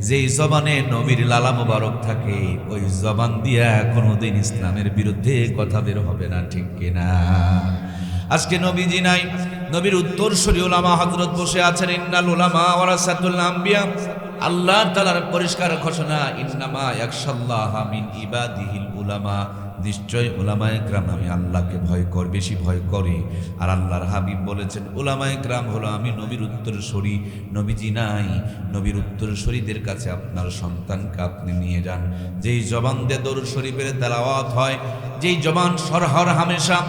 যেই জবানে নবীর লালা মোবারক থাকে, ওই জবান দিয়া কোনোদিন ইসলামের বিরুদ্ধে কথা বের হবে না, ঠিক কিনা? আজকে নবীজি নাই, নবীর উত্তরসূরি উলামা হযরত বসে আছেন। ইন্নাল উলামা ওয়ারাসাতুল আম্বিয়া, আল্লাহ তাআলার পরিষ্কার ঘোষণা, ইন্নামা ইয়াখশাল্লাহা মিন ইবাদিহিল উলামা, নিশ্চয় উলামায়ে কেরাম আমি আল্লাহকে বেশি ভয় করে। আর আল্লাহর হাবিব বলেছেন উলামায়ে কেরাম হলো আমি নবীর উত্তরসূরি। নবীজি নাই, নবীর উত্তরসূরিদের কাছে আপনার সন্তানকে আপনি নিয়ে যান। যেই জবান দিয়ে দরুদ শরীফের তেলাওয়াত হয়, যেই জবান সরহর হামেশা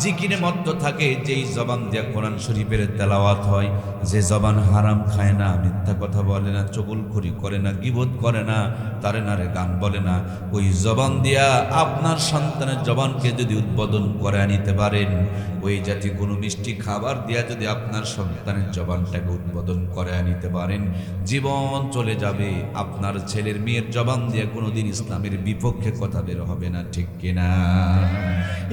জিকিরে মত্ত থাকে, যেই জবান দিয়ে কোরআন শরীফের তেলাওয়াত হয়, যে জবান হারাম খায় না, মিথ্যা কথা বলে না, চুগলখড়ি করে না, গীবত করে না, তারে নারে গান বলে না, ওই জবান দিয়া আপনার সন্তানের জবানকে যদি উদ্বোধন করে নিতে পারেন, ওই জাতি কোনো মিষ্টি খাবার দিয়া যদি আপনার সন্তানের জবানটাকে উদ্বোধন করে নিতে পারেন, জীবন চলে যাবে। আপনার ছেলের মেয়ের জবান দিয়ে কোনোদিন ইসলামের বিপক্ষে কথা বের হবে না, ঠিক কিনা?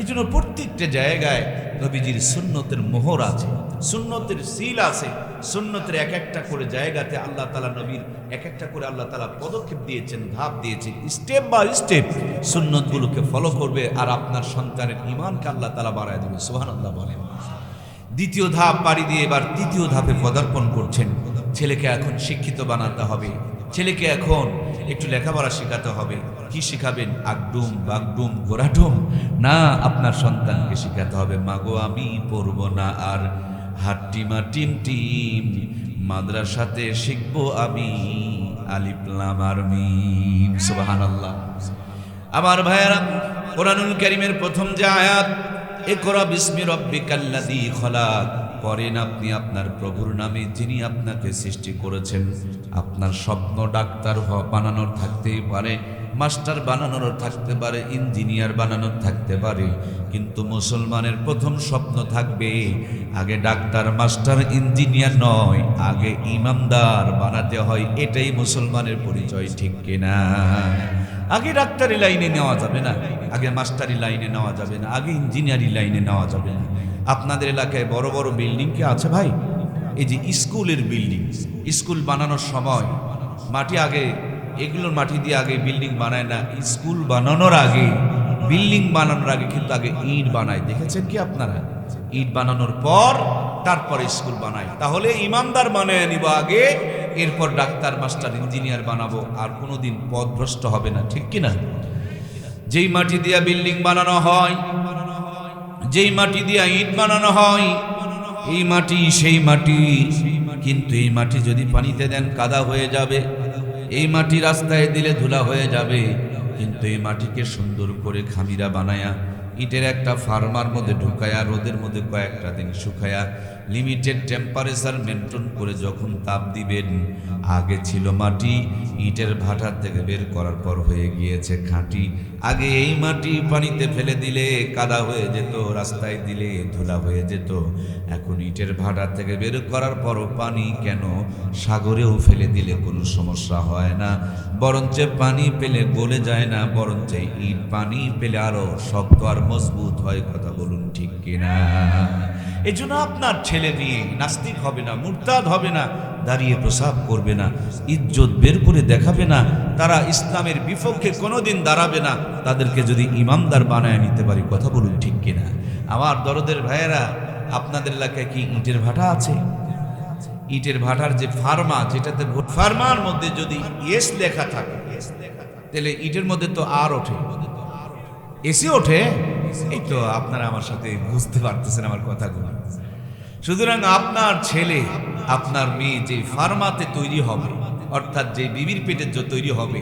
এই জন্য প্রত্যেকটা জায়গায় নবীজির সুন্নতের মোহর আছে, সুন্নতের সিল আছে, সুন্নতের এক একটা করে জায়গাতে আল্লাহ তাআলা নবীর এক একটা করে আল্লাহ তাআলা পদক্ষেপ দিয়েছেন, ধাপ দিয়েছেন। স্টেপ বাই স্টেপ সুন্নতগুলোকে ফলো করবে আর আপনার সন্তানের ঈমানকে আল্লাহ তাআলা বাড়ায় দেবে। সুবহানাল্লাহ বলেন। দ্বিতীয় ধাপ পাড়ি দিয়ে এবার তৃতীয় ধাপে পদার্পণ করছেন। ছেলেকে এখন শিক্ষিত বানাতে হবে, ছেলেকে এখন একটু লেখাপড়া শেখাতে হবে। কি শিখাবেন? আগডুম বাগডুম গোরাডুম না, আপনার সন্তানকে শিখাতে হবে মাগো আমি পড়বো না আর হাট্টিমা টিম টিম, মাদ্রাসাতে শিখবো আমি আলিফ লাম আর মিম। সুবহানাল্লাহ। আমার ভাইয়েরা, কোরআনুল কারীমের প্রথম যে আয়াত ইকরা বিসমি রাব্বিকাল্লাযী খলাক, পড়েন আপনি আপনার প্রভুর নামে যিনি আপনাকে সৃষ্টি করেছেন। আপনার স্বপ্ন ডাক্তার বানানোর থাকতেই পারে, মাস্টার বানানোর থাকতে পারে, ইঞ্জিনিয়ার বানানোর থাকতে পারে, কিন্তু মুসলমানের প্রথম স্বপ্ন থাকবে আগে ডাক্তার মাস্টার ইঞ্জিনিয়ার নয়, আগে ইমানদার বানাতে হয়। এটাই মুসলমানের পরিচয়, ঠিক কিনা? আগে ডাক্তারি লাইনে নেওয়া যাবে না, আগে মাস্টারি লাইনে নেওয়া যাবে না, আগে ইঞ্জিনিয়ারি লাইনে নেওয়া যাবে না। আপনাদের এলাকায় বড় বড় বিল্ডিং কি আছে ভাই? এই যে স্কুলের বিল্ডিং, স্কুল বানানোর সময় মাটি আগে, এগুলোর মাটি দিয়ে আগে বিল্ডিং বানায় না, স্কুল বানানোর আগে, বিল্ডিং বানানোর আগে কিন্তু আগে ইট বানায়। দেখেছেন কি আপনারা? ইট বানানোর পর তারপরে স্কুল বানায়। তাহলে ইমানদার বানায় নিব আগে, এরপর ডাক্তার মাস্টার ইঞ্জিনিয়ার বানাবো, আর কোনোদিন পথভ্রষ্ট হবে না, ঠিক কিনা? যেই মাটি দিয়া বিল্ডিং বানানো হয়, যেই মাটি দিয়া ইট বানানো হয়, এই মাটি সেই মাটি, কিন্তু এই মাটি যদি পানিতে দেন কাদা হয়ে যাবে, এই মাটি রাস্তায় দিলে ধুলা হয়ে যাবে। কিন্তু এই মাটিকে সুন্দর করে খামিরা বানায়া ইটের একটা ফার্মার মধ্যে ঢুকায়া রোদের মধ্যে কয়েকটা দিন শুকায়া লিমিটেড টেম্পারেচার মেনটেন করে যখন তাপ দিবেন, আগে ছিল মাটি, ইটের ভাটার থেকে বের করার পর হয়ে গিয়েছে খাঁটি। আগে এই মাটি পানিতে ফেলে দিলে কাদা হয়ে যেত, রাস্তায় দিলে ধুলা হয়ে যেত। এখন ইটের ভাটা থেকে বের করার পরও পানি কেন, সাগরেও ফেলে দিলে কোনো সমস্যা হয় না, বরঞ্চ পানি পেলে গলে যায় না, বরঞ্চ ইট পানি পেলে আরো শক্ত আর মজবুত হয়। কথা বলুন, ঠিক কিনা? এই জন্য আপনার ছেলে মেয়ে নাস্তিক হবে না, মুরতাদ হবে না, দাঁড়িয়ে প্রসাব করবে না, ইজ্জত বের করে দেখাবে না, তারা ইসলামের বিপক্ষে কোনোদিন দাঁড়াবে না। তাদেরকে যদি ইমানদার বানায় নিতে পারি, কথা বলুন, ঠিক কিনা? আমার দরদের ভাইয়েরা, আপনাদের এলাকায় কি ইটের ভাটা আছে? ইটের ভাটার যে ফার্মা, যেটাতে ফার্মার মধ্যে যদি এস লেখা থাকে, তাহলে ইটের মধ্যে তো আর ওঠে, এসি ওঠে। এই তো আপনারা আমার সাথে বুঝতে পারতেছেন আমার কথাগুলো। সুতরাং আপনার ছেলে আপনার মেয়ে যে ফার্মাতে তৈরি হবে, অর্থাৎ যে বিবির পেটে যে তৈরি হবে,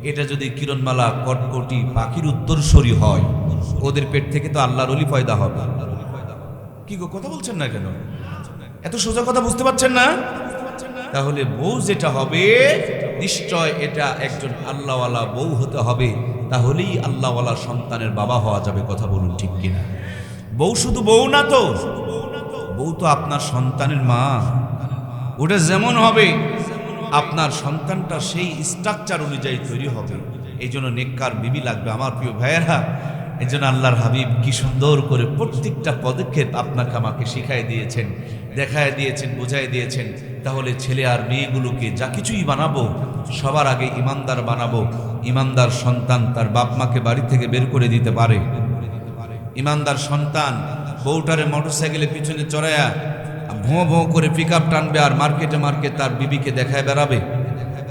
এটা যদি কিরণমালা কটকটি পাখির উত্তরসূরি হয়, ওদের পেট থেকে তো আল্লাহর ওলি পয়দা হবে। কি গো, কথা বলছেন না কেন? এত সোজা কথা বুঝতে পারছেন না? তাহলে বউ যেটা হবে, নিশ্চয় এটা একজন আল্লাহওয়ালা বউ হতে হবে, তাহলেই আল্লাহওয়ালা সন্তানের বাবা হওয়া যাবে। কথা বলুন, ঠিক কিনা? বউ শুধু বউ না তো, বউ তো আপনার সন্তানের মা। ওটা যেমন হবে আপনার সন্তানটা সেই স্ট্রাকচার অনুযায়ী তৈরি হবে। এই জন্য নেককার বিবি লাগবে আমার প্রিয় ভাইয়েরা। এই জন্য আল্লাহর হাবিব কি সুন্দর করে প্রত্যেকটা পদক্ষেপ আপনাকে আমাকে শিখাই দিয়েছেন, দেখায় দিয়েছেন, বোঝাই দিয়েছেন। তাহলে ছেলে আর মেয়েগুলোকে যা কিছুই বানাবো সবার আগে ইমানদার বানাবো। ইমানদার সন্তান তার বাপ মাকে বাড়ি থেকে বের করে দিতে পারে। ইমানদার সন্তান বউটারে মোটরসাইকেলের পিছনে চড়াইয়া ভোঁ ভোঁ করে পিক আপ টানবে আর মার্কেটে মার্কেট তার বিবিকে দেখায় বেড়াবে।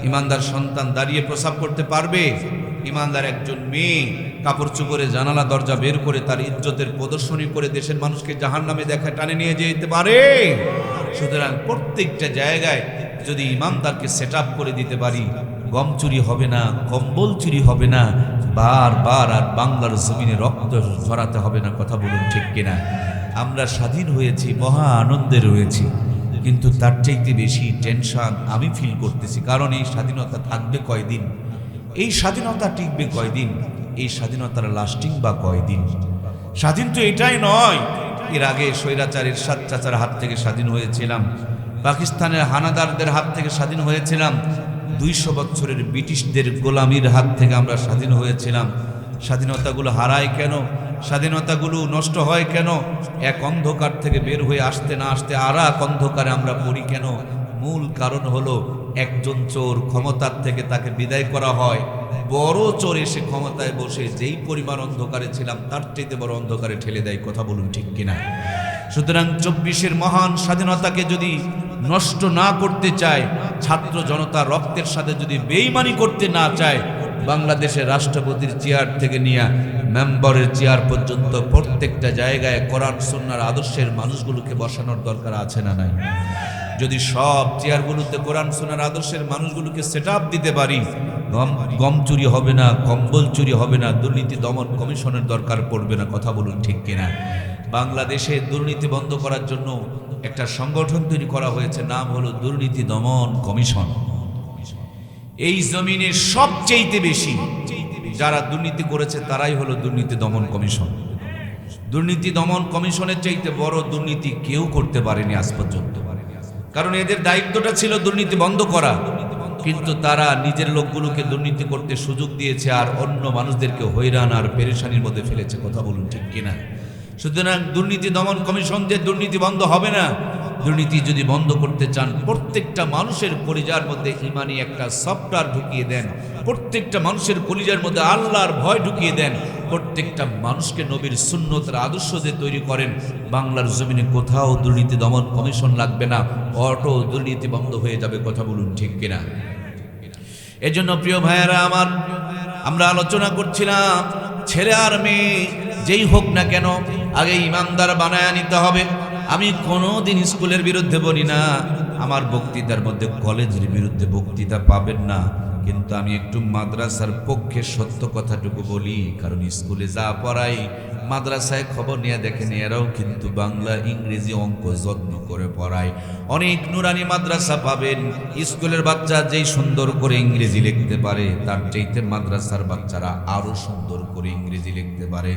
ইমানদার সন্তান দাঁড়িয়ে প্রসাব করতে পারবে। ইমানদার একজন মেয়ে কাপড় চোপড়ে জানালা দরজা বের করে তার ইজ্জতের প্রদর্শনী করে দেশের মানুষকে জাহান্নামে দেখায় টানে নিয়ে যেতে পারে। সুতরাং প্রত্যেকটা জায়গায় যদি ইমানদারকে সেট আপ করে দিতে পারি, গম চুরি হবে না, কম্বল চুরি হবে না, বারবার আর বাংলার জমিনে রক্ত ঝরাতে হবে না। কথা বলুন ঠিক কিনা? আমরা স্বাধীন হয়েছি, মহা আনন্দে রয়েছি, কিন্তু তার চাইতে বেশি টেনশন আমি ফিল করতেছি। কারণ এই স্বাধীনতা থাকবে কয়দিন? এই স্বাধীনতা টিকবে কয়দিন? এই স্বাধীনতার লাস্টিং বা কয়দিন? স্বাধীন তো এটাই নয়। এর আগে স্বৈরাচার এরশাদ চাচার হাত থেকে স্বাধীন হয়েছিলাম, পাকিস্তানের হানাদারদের হাত থেকে স্বাধীন হয়েছিলাম, 200 বছরের ব্রিটিশদের গোলামির হাত থেকে আমরা স্বাধীন হয়েছিলাম। স্বাধীনতাগুলো হারায় কেন? স্বাধীনতাগুলো নষ্ট হয় কেন? এক অন্ধকার থেকে বের হয়ে আসতে না আসতে আর এক অন্ধকারে আমরা পড়ি কেন? মূল কারণ হলো একজন চোর ক্ষমতার থেকে তাকে বিদায় করা হয়, বড় চোর এসে ক্ষমতায় বসে যেই পরিমাণ অন্ধকারে ছিলাম তার চাইতে বড় অন্ধকারে ঠেলে দেয়। কথা বলুন ঠিক কিনা? সুতরাং 24-এর মহান স্বাধীনতাকে যদি নষ্ট না করতে চায়, ছাত্র জনতা রক্তের সাথে যদি বেইমানি করতে না চায়, বাংলাদেশের রাষ্ট্রপতির চেয়ার থেকে নিয়ে মেম্বারের চেয়ার পর্যন্ত প্রত্যেকটা জায়গায় কোরআন সুন্নাহর আদর্শের মানুষগুলোকে বসানোর দরকার আছে না নাই? যদি সব চেয়ারগুলোতে কোরআন সুন্নাহর আদর্শের মানুষগুলোকে সেট আপ দিতে পারি, গম চুরি হবে না, কম্বল চুরি হবে না, দুর্নীতি দমন কমিশনের দরকার পড়বে না। কথা বলুন ঠিক কিনা? বাংলাদেশে দুর্নীতি বন্ধ করার জন্য একটা সংগঠন তৈরি করা হয়েছে, নাম হলো দুর্নীতি দমন কমিশন। এই জমিনে সবচেয়ে বেশি যারা দুর্নীতি করেছে তারাই হলো দুর্নীতি দমন কমিশন। দুর্নীতি দমন কমিশনের চাইতে বড় দুর্নীতি কেউ করতে পারেনি আজ পর্যন্ত। কারণ এদের দায়িত্বটা ছিল দুর্নীতি বন্ধ করা, কিন্তু তারা নিজের লোকগুলোকে দুর্নীতি করতে সুযোগ দিয়েছে আর অন্য মানুষদেরকে হয়রান আর পেরেশানির মধ্যে ফেলেছে। কথা বলুন ঠিক কিনা? সুতরাং দুর্নীতি দমন কমিশন যে দুর্নীতি বন্ধ হবে না। দুর্নীতি যদি বন্ধ করতে চান, প্রত্যেকটা মানুষের কলিজার মধ্যে ইমানি একটা সফটওয়্যার ঢুকিয়ে দেন, প্রত্যেকটা মানুষের কলিজার মধ্যে আল্লাহর ভয় ঢুকিয়ে দেন, প্রত্যেকটা মানুষকে নবীর সুন্নতের আদর্শ দিয়ে তৈরি করেন, বাংলার জমিনে কোথাও দুর্নীতি দমন কমিশন লাগবে না, অটো দুর্নীতি বন্ধ হয়ে যাবে। কথা বলুন ঠিক কিনা? এজন্য প্রিয় ভাইয়েরা আমার, আমরা আলোচনা করছিলাম ছেলে আর মেয়ে যেই হোক না কেন আগে ইমানদার বানায় নিতে হবে। আমি কোনোদিন স্কুলের বিরুদ্ধে বলি না, আমার বক্তৃতার মধ্যে কলেজের বিরুদ্ধে বক্তৃতা পাবেন না, কিন্তু আমি একটু মাদ্রাসার পক্ষে সত্য কথাটুকু বলি। কারণ স্কুলে যা পড়াই, মাদ্রাসায় খবর নিয়ে দেখেন এরাও কিন্তু বাংলা, ইংরেজি, অঙ্ক যত্ন করে পড়ায়। অনেক নুরানি মাদ্রাসা পাবেন, স্কুলের বাচ্চা যেই সুন্দর করে ইংরেজি লিখতে পারে তার চাইতে মাদ্রাসার বাচ্চারা আরো সুন্দর করে ইংরেজি লিখতে পারে।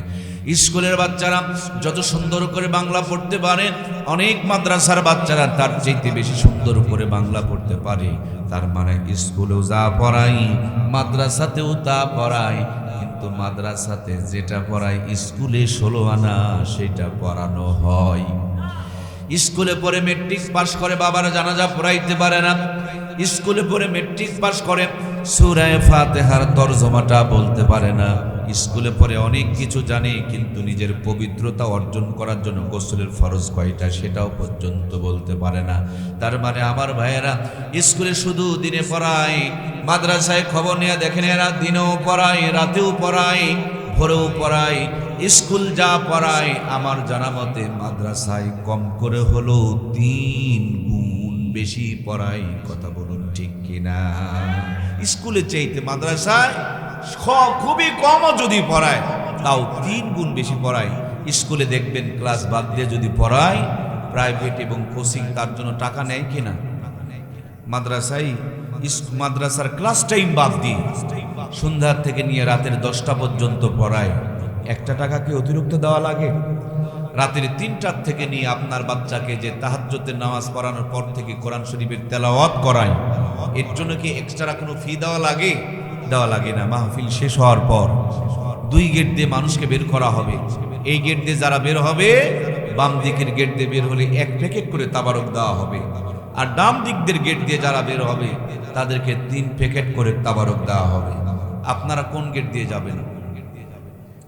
স্কুলের বাচ্চারা যত সুন্দর করে বাংলা পড়তে পারে, অনেক মাদ্রাসার বাচ্চারা তার চাইতে বেশি সুন্দর করে বাংলা পড়তে পারে। তার মানে স্কুলেও যা পড়াই মাদ্রাসাতেও তা পড়াই, কিন্তু মাদ্রাসাতে যেটা পড়াই স্কুলে 16 আনা সেটা পড়ানো হয়। স্কুলে পড়ে মেট্রিক পাস করে বাবারা জানাজা পড়াইতে পারে না, স্কুলে পড়ে মেট্রিক পাস করে সূরা ফাতিহার তরজমাটা বলতে পারে না, স্কুলে পড়ে অনেক কিছু জানে কিন্তু নিজের পবিত্রতা অর্জন করার জন্য গোসলের ফরজ কয়টা সেটাও পর্যন্ত বলতে পারে না। তার মানে আমার ভাইয়েরা, স্কুলে শুধু দিনে পড়ায়, মাদ্রাসায় খবর নিয়ে দেখেন এরা দিনেও পড়ায়, রাতেও পড়ায়, ভোরেও পড়ায়। স্কুল যা পড়ায় আমার জানা মতে মাদ্রাসায় কম করে হলো 3 গুণ বেশি পড়ায়। কথা বলুন ঠিক কিনা? স্কুলে চাইতে মাদ্রাসায় খুবই কম যদি পড়ায় তাও 3 গুণ বেশি পড়ায়। স্কুলে দেখবেন ক্লাস বাদ দিয়ে যদি পড়ায়, প্রাইভেট এবং কোচিং তার জন্য টাকা নেয় কিনা? মাদ্রাসায় মাদ্রাসার ক্লাস টাইম বাদ দিয়ে সন্ধ্যা থেকে নিয়ে রাতের 10টা পর্যন্ত পড়ায়, 1 টাকা কি অতিরিক্ত দেওয়া লাগে? রাতের ৩টার থেকে নিয়ে আপনার বাচ্চাকে যে তাহাজ্জুদের নামাজ পড়ানোর পর থেকে কোরআন শরীফের তেলাওয়াত করায়, এর জন্য কি এক্সট্রা কোনো ফি দেওয়া লাগে? দেওয়া লাগে না। মাহফিল শেষ হওয়ার পর 2 গেট দিয়ে মানুষকে বের করা হবে। এই গেট দিয়ে যারা বের হবে, বাম দিকের গেট দিয়ে বের হলে 1 প্যাকেট করে তাবারক দেওয়া হবে, আর ডান দিকদের গেট দিয়ে যারা বের হবে তাদেরকে 3 প্যাকেট করে তাবারক দেওয়া হবে। আপনারা কোন গেট দিয়ে যাবেন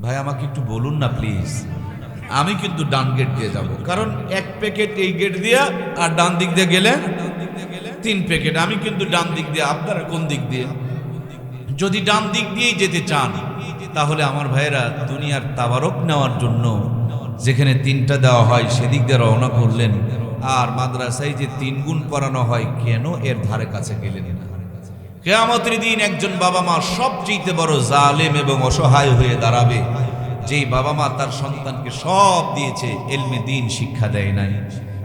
ভাই? আমাকে একটু বলুন না প্লিজ। আমি কিন্তু ডান গেট দিয়ে যাব, কারণ 1 প্যাকেট এই গেট দিয়ে, আর ডান দিক দিয়ে গেলে 3 প্যাকেট। আমি কিন্তু ডান দিক দিয়ে। আপনারা কোন দিক দিয়ে? যদি ডান দিক দিয়েই যেতে চান, তাহলে আমার ভাইয়েরা দুনিয়ার তাবারক নেওয়ার জন্য যেখানে 3টা দেওয়া হয় সেদিক দিয়ে রওনা করলেন, আর মাদ্রাসায় যে 3 গুণ পড়ানো হয়, কেন এর ধারে কাছে গেলেন না? কিয়ামতের দিন একজন বাবা মা সবচেয়ে বড় জালেম এবং অসহায় হয়ে দাঁড়াবে, যেই বাবা মা তার সন্তানকে সব দিয়েছে, এলমে দিন শিক্ষা দেয় নাই।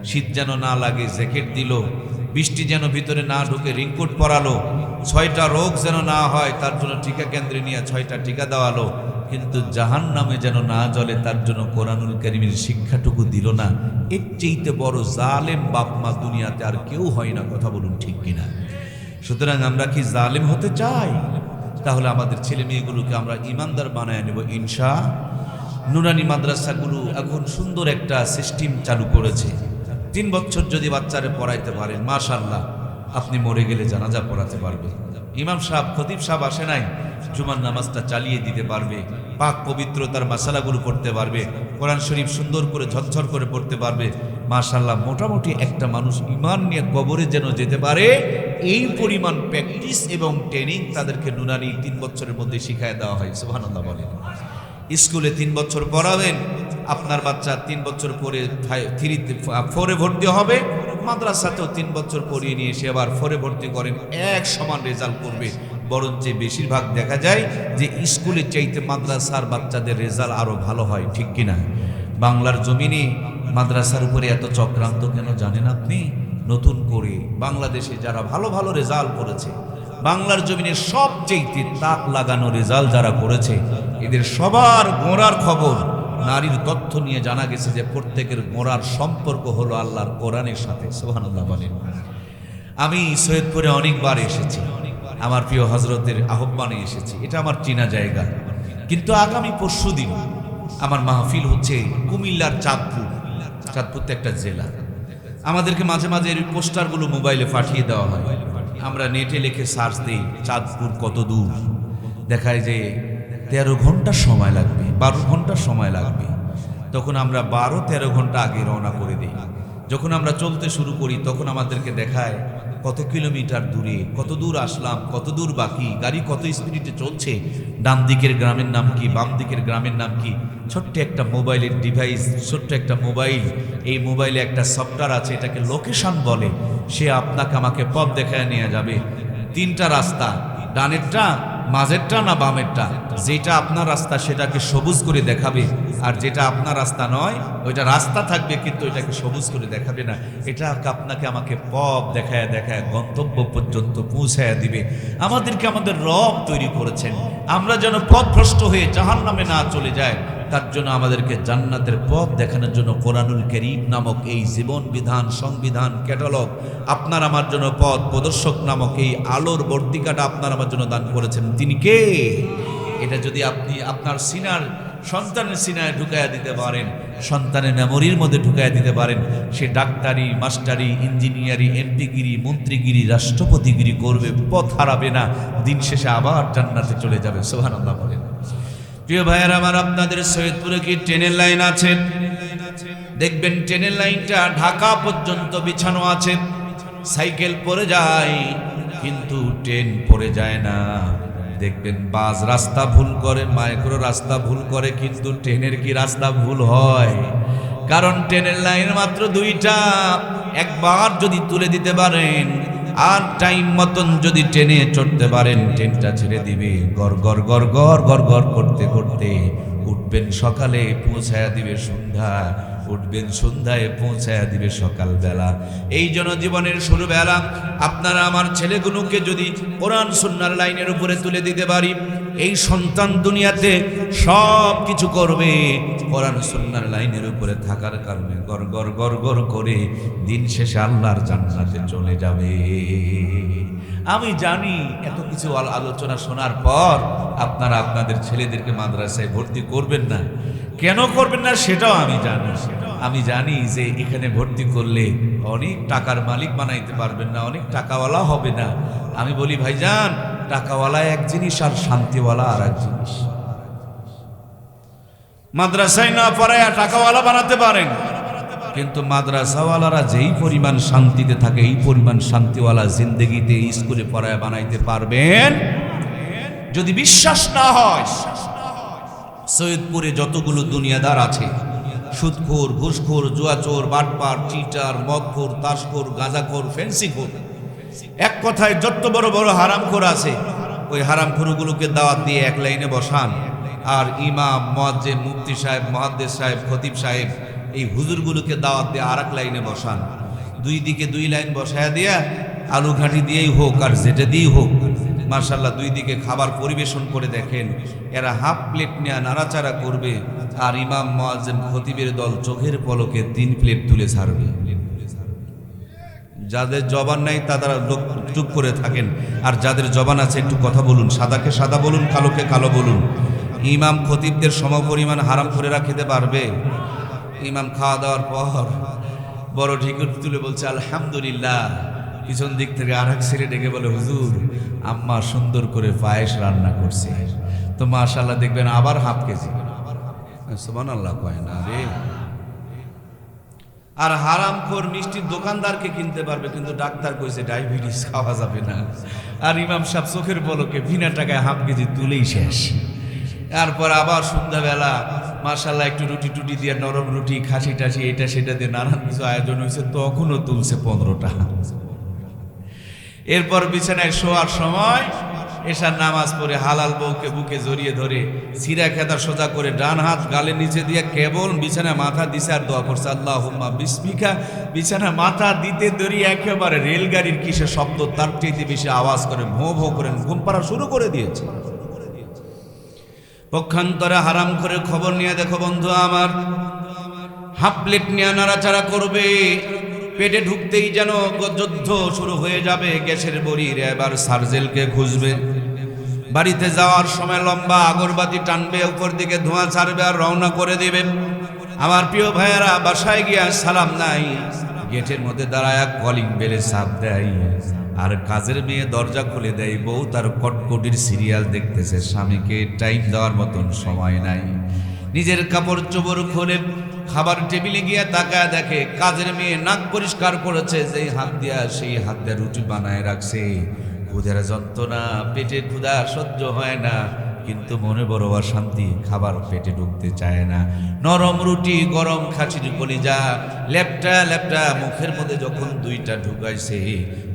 শীত যেন না লাগে জ্যাকেট দিল, বৃষ্টি যেন ভিতরে না ঢুকে রিংকোট পরালো, 6টা রোগ যেন না হয় তার জন্য টিকা কেন্দ্রে নিয়ে 6টা টিকা দেওয়ালো, কিন্তু জাহান্নামে যেন না জ্বলে তার জন্য কোরআনুল কারীমের শিক্ষাটুকু দিল না। এর চেয়ে বড় জালেম বাপ মা দুনিয়াতে আর কেউ হয় না। কথা বলুন ঠিক কিনা? সুতরাং আমরা কি জালেম হতে চাই? তাহলে আমাদের ছেলে মেয়েগুলোকে আমরা ইমানদার বানায় নেব ইনশা। নুরানি মাদ্রাসাগুলো এখন সুন্দর একটা সিস্টেম চালু করেছে। 3 বছর যদি বাচ্চারে পড়াইতে পারেন, মাশাআল্লাহ, আপনি মরে গেলে জানাজা পড়াতে পারবে। ইমাম সাহেব, খতিব সাহেব আসে নাই, জুমার নামাজটা চালিয়ে দিতে পারবে, পাক পবিত্রতার মাসালাগুলো পড়তে পারবে, কোরআন শরীফ সুন্দর করে ঝরঝর করে পড়তে পারবে। মাশাআল্লাহ, মোটামুটি একটা মানুষ ইমান নিয়ে কবরে যেন যেতে পারে, এই পরিমাণ প্র্যাকটিস এবং ট্রেনিং তাদেরকে নুরানি 3 বছরের মধ্যে শিখায় দেওয়া হয়। সুবহানাল্লাহ বলেন। স্কুলে 3 বছর পড়াবেন, আপনার বাচ্চা 3 বছর পরে 4-এ ভর্তি হবে, মাদ্রাসাতেও 3 বছর পড়িয়ে নিয়ে এসে আবার 4-এ ভর্তি করেন, এক সমান রেজাল্ট করবে। বরঞ্চ বেশিরভাগ দেখা যায় যে স্কুলের চাইতে মাদ্রাসার বাচ্চাদের রেজাল্ট আরো ভালো হয়, ঠিক কিনা? বাংলার জমিনে মাদ্রাসার উপরে এত চক্রান্ত কেন জানেন আপনি? নতুন করে বাংলাদেশে যারা ভালো ভালো রেজাল্ট করেছে, বাংলার জমিনে সবচেয়ে তাক লাগানো রেজাল্ট যারা করেছে, এদের সবার গোড়ার খবর, নারীর তথ্য নিয়ে জানা গেছে যে প্রত্যেকের গোড়ার সম্পর্ক হলো আল্লাহর কোরআনের সাথে। সুবহানাল্লাহ বলেন। আমি সৈয়দপুরে অনেকবার এসেছি, আমার প্রিয় হযরতের আহ্বানে এসেছি, এটা আমার চেনা জায়গা। কিন্তু আগামী পরশুদিন আমার মাহফিল হচ্ছে কুমিল্লার চাঁদপুর। চাঁদপুর তো একটা জেলা। আমাদেরকে মাঝে মাঝে এই পোস্টারগুলো মোবাইলে পাঠিয়ে দেওয়া হয়, আমরা নেটে লিখে সার্চ দিই চাঁদপুর কত দূর, দেখায় যে 13 ঘন্টা সময় লাগবে, 12 ঘন্টা সময় লাগবে। তখন আমরা 12-13 ঘন্টা আগে রওনা করে দিই। যখন আমরা চলতে শুরু করি তখন আমাদেরকে দেখায় কত কিলোমিটার দূরে, কত দূর আসলাম, কত দূর বাকি, গাড়ি কত স্পিডে চলছে, ডান দিকের গ্রামের নাম কি, বাম দিকের গ্রামের নাম কি। ছোট্ট একটা মোবাইলের ডিভাইস, ছোট্ট একটা মোবাইল, এই মোবাইলে একটা সফটওয়্যার আছে, এটাকে লোকেশন বলে। সে আপনাকে আমাকে পথ দেখায় নিয়ে যাবে। 3টা রাস্তা, ডানেরটা, মাঝেরটা না বামেরটা, যেটা আপনার রাস্তা সেটাকে সবুজ করে দেখাবে, আর যেটা আপনার রাস্তা নয় ওইটা রাস্তা থাকবে কিন্তু এটাকে সবুজ করে দেখাবে না। এটা আপনাকে আমাকে পথ দেখায় দেখায় গন্তব্য পর্যন্ত পৌঁছায় দিবে। আমাদেরকে আমাদের রব তৈরি করেছেন, আমরা যেন পথভ্রষ্ট হয়ে জাহান্নামে না চলে যায়, তার জন্য আমাদেরকে জান্নাতের পথ দেখানোর জন্য কোরআনুল কারীম নামক এই জীবন বিধান, সংবিধান, ক্যাটালগ, আপনার আমার জন্য পথ প্রদর্শক নামক এই আলোর বর্তিকাটা আপনার আমার জন্য দান করেছেন। তিনি কে? এটা যদি আপনি আপনার সিনার, সন্তানের সিনায় ঢুকাইয়া দিতে পারেন, সন্তানের মেমোরির মধ্যে ঢুকাইয়া দিতে পারেন, সে ডাক্তারি, মাস্টারি, ইঞ্জিনিয়ারি, এমপিগিরি, মন্ত্রীগিরি, রাষ্ট্রপতিগিরি করবে, পথ হারাবে না, দিন শেষে আবার জান্নাতে চলে যাবে। সুবহানাল্লাহ বলেন। প্রিয় ভাইয়েরা আমার, আপনাদের সৈয়দপুরে কি ট্রেনের লাইন আছে? দেখবেন ট্রেনের লাইনটা ঢাকা পর্যন্ত বিছানো আছে, সাইকেল পড়ে যায় কিন্তু ট্রেন পড়ে যায় না। দেখবেন বাস রাস্তা ভুল করে, মাইক্রো রাস্তা ভুল করে, কিন্তু ট্রেনের কি রাস্তা ভুল হয়? কারণ ট্রেনের লাইন মাত্র 2টা। একবার যদি তুলে দিতে পারেন আর টাইম মতন যদি ট্রেনে চড়তে পারেন, ট্রেনটা ছেড়ে দিবে গর গর গর গর গর গর করতে করতে, উঠবেন সকালে, পৌঁছায়া দিবে সন্ধ্যা। উঠবেন সন্ধ্যায়, পৌঁছায়া দিবে সকালবেলা। এই জন্য জীবনের শুরুবেলা আপনারা আমার ছেলেগুলোকে যদি কোরআন সুন্নাহর লাইনের উপরে তুলে দিতে পারি, এই সন্তান দুনিয়াতে সব কিছু করবে কোরআন সুন্নাহর লাইনের উপরে থাকার কারণে, গর গর গর গর করে দিন শেষে আল্লাহর জান্নাতে চলে যাবে। আমি জানি এত কিছু আলোচনা শোনার পর আপনারা আপনাদের ছেলেদেরকে মাদ্রাসায় ভর্তি করবেন না। কেন করবেন না সেটাও আমি জানি। আমি জানি যে এখানে ভর্তি করলে অনেক টাকার মালিক বানাইতে পারবেন না, অনেক টাকাওয়ালা হবে না। আমি বলি ভাইজান, টাকাওয়ালা এক জিনিস আর শান্তিওয়ালা আর এক জিনিস। মাদ্রাসায় না পড়ায় টাকাওয়ালা বানাতে পারেন, কিন্তু মাদ্রাসাওয়ালারা যেই পরিমাণ শান্তিতে থাকে, এই পরিমাণ শান্তিওয়ালা জিন্দেগিতে স্কুলে পড়ায় বানাইতে পারবেন। যদি বিশ্বাস না হয়, সৈয়দপুরে যতগুলো দুনিয়াদার আছে, সুদখোর, ঘুষখোর, জুয়াচোর, বাটপার, চিটার, মদখোর, তাসখোর, গাঁজাখোর, ফেন্সিখোর, এক কথায় যত বড় বড় হারামখোর আছে, ওই হারামখোরগুলোকে দাওয়াত দিয়ে এক লাইনে বসান। আর ইমাম, মুয়াজ্জিন, মুফতি সাহেব, মুহাদ্দিস সাহেব, খতিব সাহেব, এই হুজুরগুলোকে দাওয়াত দিয়ে আর এক লাইনে বসান। দুই দিকে দুই লাইন বসায়া দিয়া আলু ঘাঁটি দিয়েই হোক আর যেটা দিয়েই হোক, মাশাআল্লাহ দুই দিকে খাবার পরিবেশন করে দেখেন। এরা হাফ প্লেট নিয়ে নাড়াচাড়া করবে, আর ইমাম, মুয়াজ্জিন, খতিবের দল চোখের পলকে 3 প্লেট তুলে ছাড়বে। যাদের জবান নাই তারা চুপ করে থাকেন, আর যাদের জবান আছে একটু কথা বলুন, সাদাকে সাদা বলুন, কালোকে কালো বলুন। ইমাম খতিবদের সমপরিমাণ হারামখোরেরা খেতে পারবে? ইমাম খাওয়া দাওয়ার পর বড় ঢিকুর তুলে বলছে আলহামদুলিল্লাহ। পিছন দিক থেকে আর এক ছেলে ডেকে বলে, হুজুর আম্মা সুন্দর করে পায়েস রান্না করছে। তো মাশাআল্লাহ দেখবেন আবার হাফ কেজি। সুবহানাল্লাহ কয় না রে। আর হারামখোর মিষ্টির দোকানদারকে কিনতে পারবে, কিন্তু ডাক্তার কইছে ডায়াবেটিস, খাওয়া যাবে না। আর ইমাম সাহেব চোখের পলকে বিনা টাকায় হাফ কেজি তুলেই শেষ। তারপর আবার সন্ধ্যাবেলা মাশাআল্লাহ একটু রুটি টুটি দিয়ে, নরম রুটি, খাসি টাসি, এটা সেটা দিয়ে নানান কিছু আয়োজন হয়েছে, তখনও তুলছে 15টা। এরপর বিছানায় শোয়ার সময় এশার নামাজ পড়ে হালাল বউকে বুকে জড়িয়ে ধরে সিরা খেতা সোজা করে ডান হাত গালের নিচে দিয়ে কেবল বিছানায় মাথা দিছে আর দোয়া করছে আল্লাহুম্মা বিসমিকা। বিছানা মাথা দিতে ধরি একেবারে রেলগাড়ির কিসে শব্দ, তার চাইতে বেশি আওয়াজ করে ভোঁ ভোঁ করে ঘুম পাড়া শুরু করে দিয়েছে। পক্ষান্তরে হারাম করে খবর নিয়ে দেখো বন্ধু আমার, হাফ প্লেট নিয়ে নাড়াচাড়া করবে, পেটে ঢুকতেই যেন যুদ্ধ শুরু হয়ে যাবে। গ্যাসের বড়ির এবার সার্জেলকে খুঁজবে। বাড়িতে যাওয়ার সময় লম্বা আগরবাতি টানবে, উপর দিকে ধোঁয়া ছাড়বে আর রওনা করে দিবে। আমার প্রিয় ভাইয়েরা, বাসায় গিয়া সালাম নাই, গেটের মধ্যে দাঁড়ায় কলিং বেলে চাপ দেয়, আর কাজের মেয়ে দরজা খুলে দেয়। বউ তার কটকটির সিরিয়াল দেখতেছে, স্বামীকে টাইম দেওয়ার মতন সময় নাই। নিজের কাপড় চোপড় খুলে খাবার টেবিলে গিয়ে তাকায় দেখে কাজের মেয়ে নাক পরিষ্কার করেছে, যেই হাত দিয়া সেই হাত দিয়ে রুটি বানায় রাখছে। ক্ষুধার যন্ত্রণা, পেটে ক্ষুধা সহ্য হয় না, কিন্তু মনে বড় অশান্তি, খাবার পেটে ঢুকতে চায় না। নরম রুটি, গরম খাসির কলিজা লেপটা লেপটা মুখের মধ্যে যখন দুইটা ঢুকাইছে,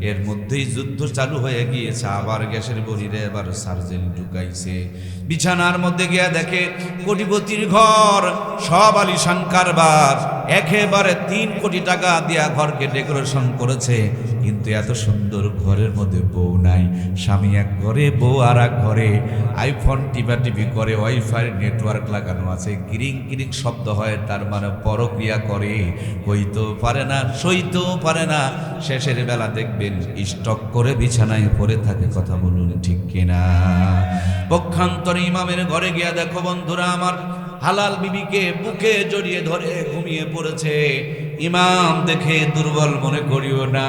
এর মধ্যেই যুদ্ধ চালু হয়ে গিয়েছে। আবার গ্যাসের বড়িরে এবার সার্জেল ঢুকাইছে। বিছানার মধ্যে গিয়া দেখে কোটিপতির ঘর, সব আলিশান কারবার, একেবারে 3 কোটি টাকা দিয়া ঘরকে ডেকোরেশন করেছে, কিন্তু এত সুন্দর ঘরের মধ্যে বউ নাই। স্বামী এক ঘরে, বউ আর এক ঘরে। আইফোন টিপি করে, ওয়াইফাই নেটওয়ার্ক লাগানো আছে, কিরিং কিরিং শব্দ হয়, তার মানে পরক্রিয়া করে। হইতেও পারে না, সইতেও পারে না। শেষের বেলা দেখবেন স্টক করে বিছানায় পড়ে থাকে। কথা বলুন ঠিক কিনা? পক্ষান্তরে ইমামের ঘরে গিয়া দেখো বন্ধুরা আমার, হালাল বিবিকে বুকে জড়িয়ে ধরে ঘুমিয়ে পড়েছে। ইমাম দেখে দুর্বল মনে করিও না,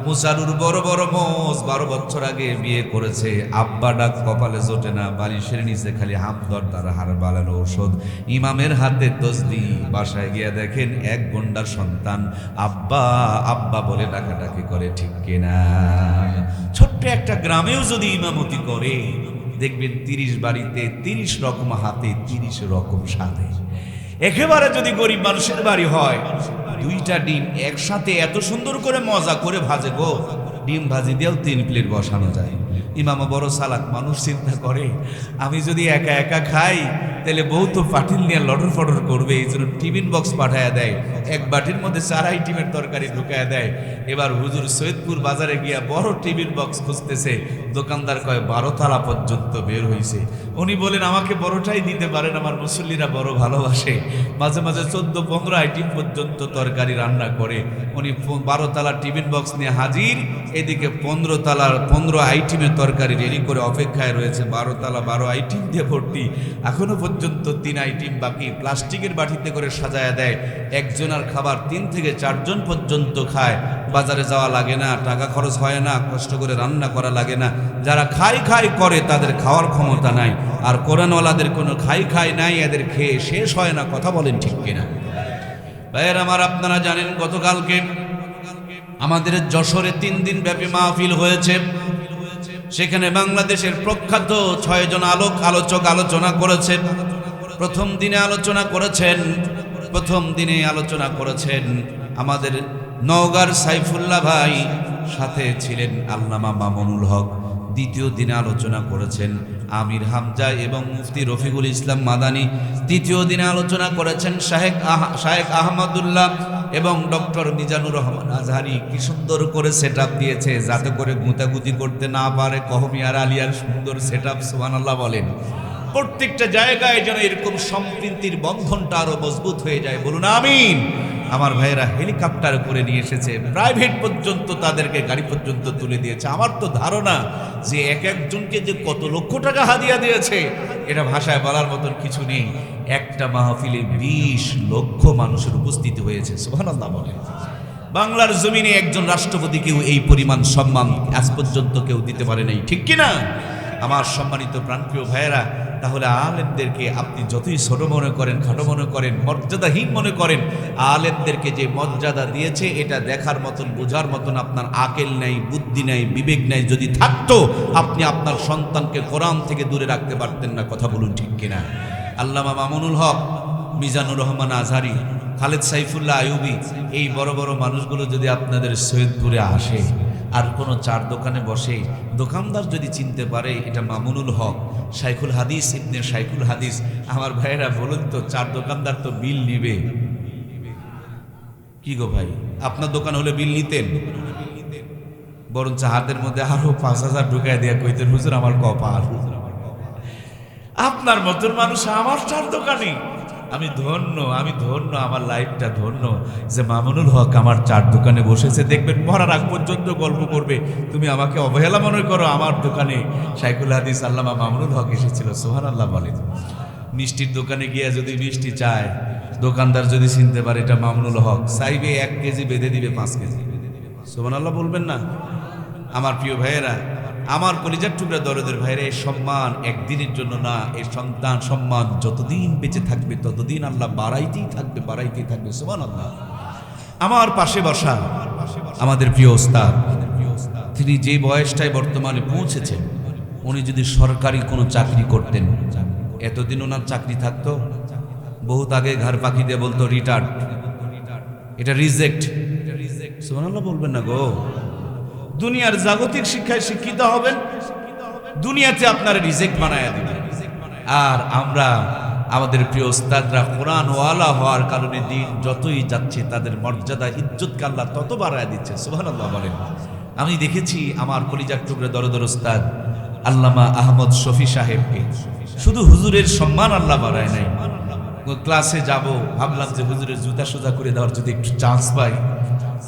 মুসারুর বড় বড় মোষ, 12 বছর আগে বিয়ে করেছে। আব্বা ডাক কপালে জোটে না, বালিশের নিচে খালি হামদর তার হাড় বালানো ওষুধ। ইমামের হাতে তসবি। বাসায় গিয়া দেখেন 1 গুন্ডার সন্তান আব্বা আব্বা বলে ডাকাডাকি করে। ঠিক কিনা? ছোট্ট একটা গ্রামেও যদি ইমামতি করে, দেখবেন 30 বাড়িতে 30 রকম হাতে, 30 রকম স্বাদে। একেবারে যদি গরিব মানুষের বাড়ি হয়, 2টা ডিম একসাথে এত সুন্দর করে মজা করে ভাজে গো, ডিম ভাজি দিয়েও 3 প্লেট বসানো যায়। ইমামও বড় চালাক মানুষ, চিন্তা করে আমি যদি একা একা খাই তাহলে বউ তো পাটিল নিয়ে লটর ফটর করবে, এই জন্য টিফিন বক্স পাঠায়া দেয়, এক বাটির মধ্যে 4 আইটেমের তরকারি ঢুকায়া দেয়। এবার হুজুর সৈয়দপুর বাজারে গিয়া বড় টিফিন বক্স খুঁজতেছে, দোকানদার কয় 12 তালা পর্যন্ত বের হয়েছে। উনি বলেন আমাকে বড়টাই দিতে পারেন, আমার মুসল্লিরা বড় ভালোবাসে। মাঝে মাঝে 14-15 আইটেম পর্যন্ত তরকারি রান্না করে। উনি 12 তালা টিফিন বক্স নিয়ে হাজির, এদিকে 15 তালার 15 আইটেমের তরকারি রেডি করে অপেক্ষায় রয়েছে। 12 তালা 12 আইটেম দিয়ে ভর্তি, এখনো পর্যন্ত 3 আইটেম বাকি। প্লাস্টিকের বাটিতে করে সাজায়া দেয়। একজনের খাবার 3 থেকে 4 জন পর্যন্ত খায়। বাজারে যাওয়া লাগে না, টাকা খরচ হয় না, কষ্ট করে রান্না করা লাগে না। যারা খাই খাই করে তাদের খাওয়ার ক্ষমতা নাই, আর কোরআনওয়ালাদের কোনো খাই খাই নাই, এদের খেয়ে শেষ হয় না। কথা বলেন ঠিক কিনা? ভাইয়ের আমার, আপনারা জানেন গতকালকে আমাদের যশোরে 3 দিন ব্যাপী মাহফিল হয়েছে। সেখানে বাংলাদেশের প্রখ্যাত 6 জন আলোচক আলোচনা করেছেন। প্রথম দিনে আলোচনা করেছেন আমাদের নওগাঁর সাইফুল্লাহ ভাই, সাথে ছিলেন আল্লামা মামুনুল হক। দ্বিতীয় দিনে আলোচনা করেছেন আমির হামজা এবং মুফতি রফিকুল ইসলাম মাদানী। তৃতীয় দিনে আলোচনা করেছেন শায়েখ আহমদুল্লাহ এবং ডক্টর মিজানুর রহমান আজহারি। কি সুন্দর করে সেটআপ দিয়েছে, যাতে করে গুঁতাগুতি করতে না পারে। কহমিয়ার আলিয়ার সুন্দর সেটআপ, সুবহানাল্লাহ বলেন। প্রত্যেকটা জায়গায় যেন এরকম সম্প্রীতির বন্ধনটা আরো মজবুত হয়ে যায়, বলুন আমিন। আমার ভাইয়েরা হেলিকপ্টার করে নিয়ে এসেছে, প্রাইভেট পর্যন্ত, তাদেরকে গাড়ি পর্যন্ত তুলে দিয়েছে। আমার তো ধারণা যে এক একজনকে যে কত লক্ষ টাকা হাদিয়া দিয়েছে, এটা ভাষায় বলার মতন কিছু নেই। একটা মাহফিলে 20 লক্ষ মানুষের উপস্থিতি হয়েছে, সুবহানাল্লাহ বলেন। বাংলার জমিনে একজন রাষ্ট্রপতিকেও এই পরিমাণ সম্মান আজ পর্যন্ত কেউ দিতে পারে নাই, ঠিক কিনা? আমার সম্মানিত প্রাণপ্রিয় ভাইয়েরা, তাহলে আলেমদেরকে আপনি যতই ছোট মনে করেন, খাটো মনে করেন, মর্যাদাহীন মনে করেন, আলেমদেরকে যে মর্যাদা দিয়েছে এটা দেখার মতন, বোঝার মতন আপনার আকেল নাই, বুদ্ধি নাই, বিবেক নাই। যদি থাকতো আপনি আপনার সন্তানকে কোরআন থেকে দূরে রাখতে পারতেন না। কথা বলুন ঠিক কিনা? আল্লামা মামুনুল হক, মিজানুর রহমান আজহারি, খালেদ সাইফুল্লাহ আইয়ুবী, এই বড় বড় মানুষগুলো যদি আপনাদের সৈয়দপুরে আসে আর কোনো চার দোকানে বসে, দোকানদার যদি চিনতে পারে এটা মামুনুল হক, শাইখুল হাদিস, ইবনে শাইখুল হাদিস, আমার ভাইয়েরা বলুন তো, চার দোকানদার তো বিল নিবে কি গো ভাই? আপনার দোকান হলে বিল নিতেন? বরঞ্চ হাতের মধ্যে আরো 5,000 ঢুকায় দেয়া কইতেন, হুজুর আমার কপাল। আপনার মতন মানুষ আমার চার দোকানে। আমি ধন্য, আমার লাইফটা ধন্য যে মামুনুল হক আমার চার দোকানে বসেছে। দেখবেন মরার আগ পর্যন্ত গল্প করবে, তুমি আমাকে অবহেলা মনে করো, আমার দোকানে শাইখুল হাদিস আল্লামা মামুনুল হক এসেছিল। সুবহানাল্লাহ বলেন। মিষ্টির দোকানে গিয়ে যদি মিষ্টি চায়, দোকানদার যদি চিনতে পারে এটা মামুনুল হক, চাইবে 1 কেজি, বেঁধে দিবে 5 কেজি। সুবহানাল্লাহ বলবেন না? আমার প্রিয় ভাইয়েরা, আমার কলিজার টুকরা দরদের ভাইরা, এই সম্মান একদিনের জন্য না। এই সন্তান সম্মান যতদিন বেঁচে থাকবে ততদিন আল্লাহ বাড়াইতেই থাকবে। সুবহানাল্লাহ। আমার পাশে বসা আমাদের প্রিয় ওস্তাদ, তিনি যে বয়সটায় বর্তমানে পৌঁছেছেন, উনি যদি সরকারি কোনো চাকরি করতেন, এতদিন ওনার চাকরি থাকতো? বহুত আগে ঘর পাখি দিয়ে বলতো রিটার্ড, এটা রিজেক্ট। সুবহানাল্লাহ বলবেন না গো? দুনিয়ার জাগতিক শিক্ষায় শিক্ষিত হবেন, দুনিয়াতে আপনার রিজেক্ট বানায়া দিবেন। আর আমরা, আমাদের প্রিয় ওস্তাদরা কোরআন ওয়ালা হওয়ার কারণে দিন যতই যাচ্ছে তাদের মর্যাদা, ইজ্জতকে আল্লাহ তত বাড়ায় দিচ্ছে। সুবহানাল্লাহ বলেন। আমি দেখেছি আমার কলিজার টুকরা দরদের ওস্তাদ আল্লামা আহমদ শফি সাহেবকে শুধু হুজুরের সম্মান আল্লাহ বাড়ায় নাই। ক্লাসে যাব, ভাবলাম যে হুজুরের জুতা সোজা করে দেওয়ার যদি একটু চান্স পাই,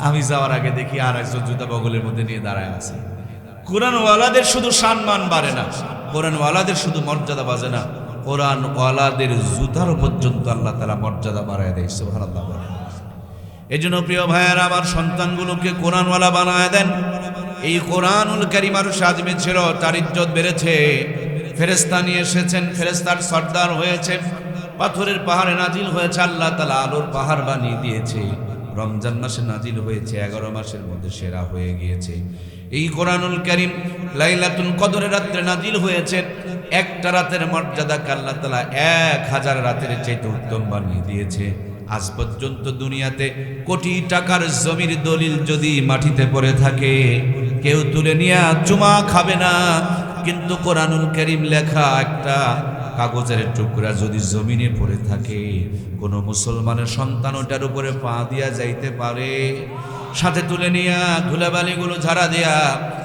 আমি যাওয়ার আগে দেখি আর একজন জুতা বগলের মধ্যে নিয়ে দাঁড়ায় আছে। কোরআন ওয়ালাদের শুধু সম্মান বাড়ে না, কোরআন ওয়ালাদের শুধু মর্যাদা বাজে না, কোরআন ওয়ালাদের জুতার পর্যন্ত আল্লাহ তাআলা মর্যাদা বাড়ায় দেয়। সুবহানাল্লাহ বলেন। এই জন্য প্রিয় ভাইয়েরা, আমার সন্তানগুলোকে কোরআন ওয়ালা বানায় দেন। এই কোরআনুল কারীম আর সাজমে ছিল, তার ইজ্জত বেড়েছে। ফেরেশতা নিয়ে এসেছেন, ফেরেশতার সর্দার হয়েছে, পাথরের পাহাড়ে নাজিল হয়েছে, আল্লাহ তাআলা আলোর পাহাড় বানিয়ে দিয়েছে। রমজান মাসে নাজিল হয়েছে, 11 মাসের মধ্যে সেরা হয়ে গিয়েছে। এই কোরআনুল কারীম লাইলাতুল কদরের রাতে নাজিল হয়েছে। একটা রাতের মর্যাদাকে আল্লাহ তাআলা 1000 রাতের চাইতে উত্তম বানিয়ে দিয়েছে। আজ পর্যন্ত দুনিয়াতে কোটি টাকার জমির দলিল যদি মাটিতে পড়ে থাকে কেউ তুলে নিয়ে চুমা খাবে না, কিন্তু কোরআনুল কারীম লেখা একটা কাগজের টুকরা যদি জমিনে পড়ে থাকে কোনো মুসলমানের সন্তান ওটার উপরে পা দিয়া যাইতে পারে, সাথে তুলে নিয়া ধুলাবালিগুলো ঝাড়া দিয়া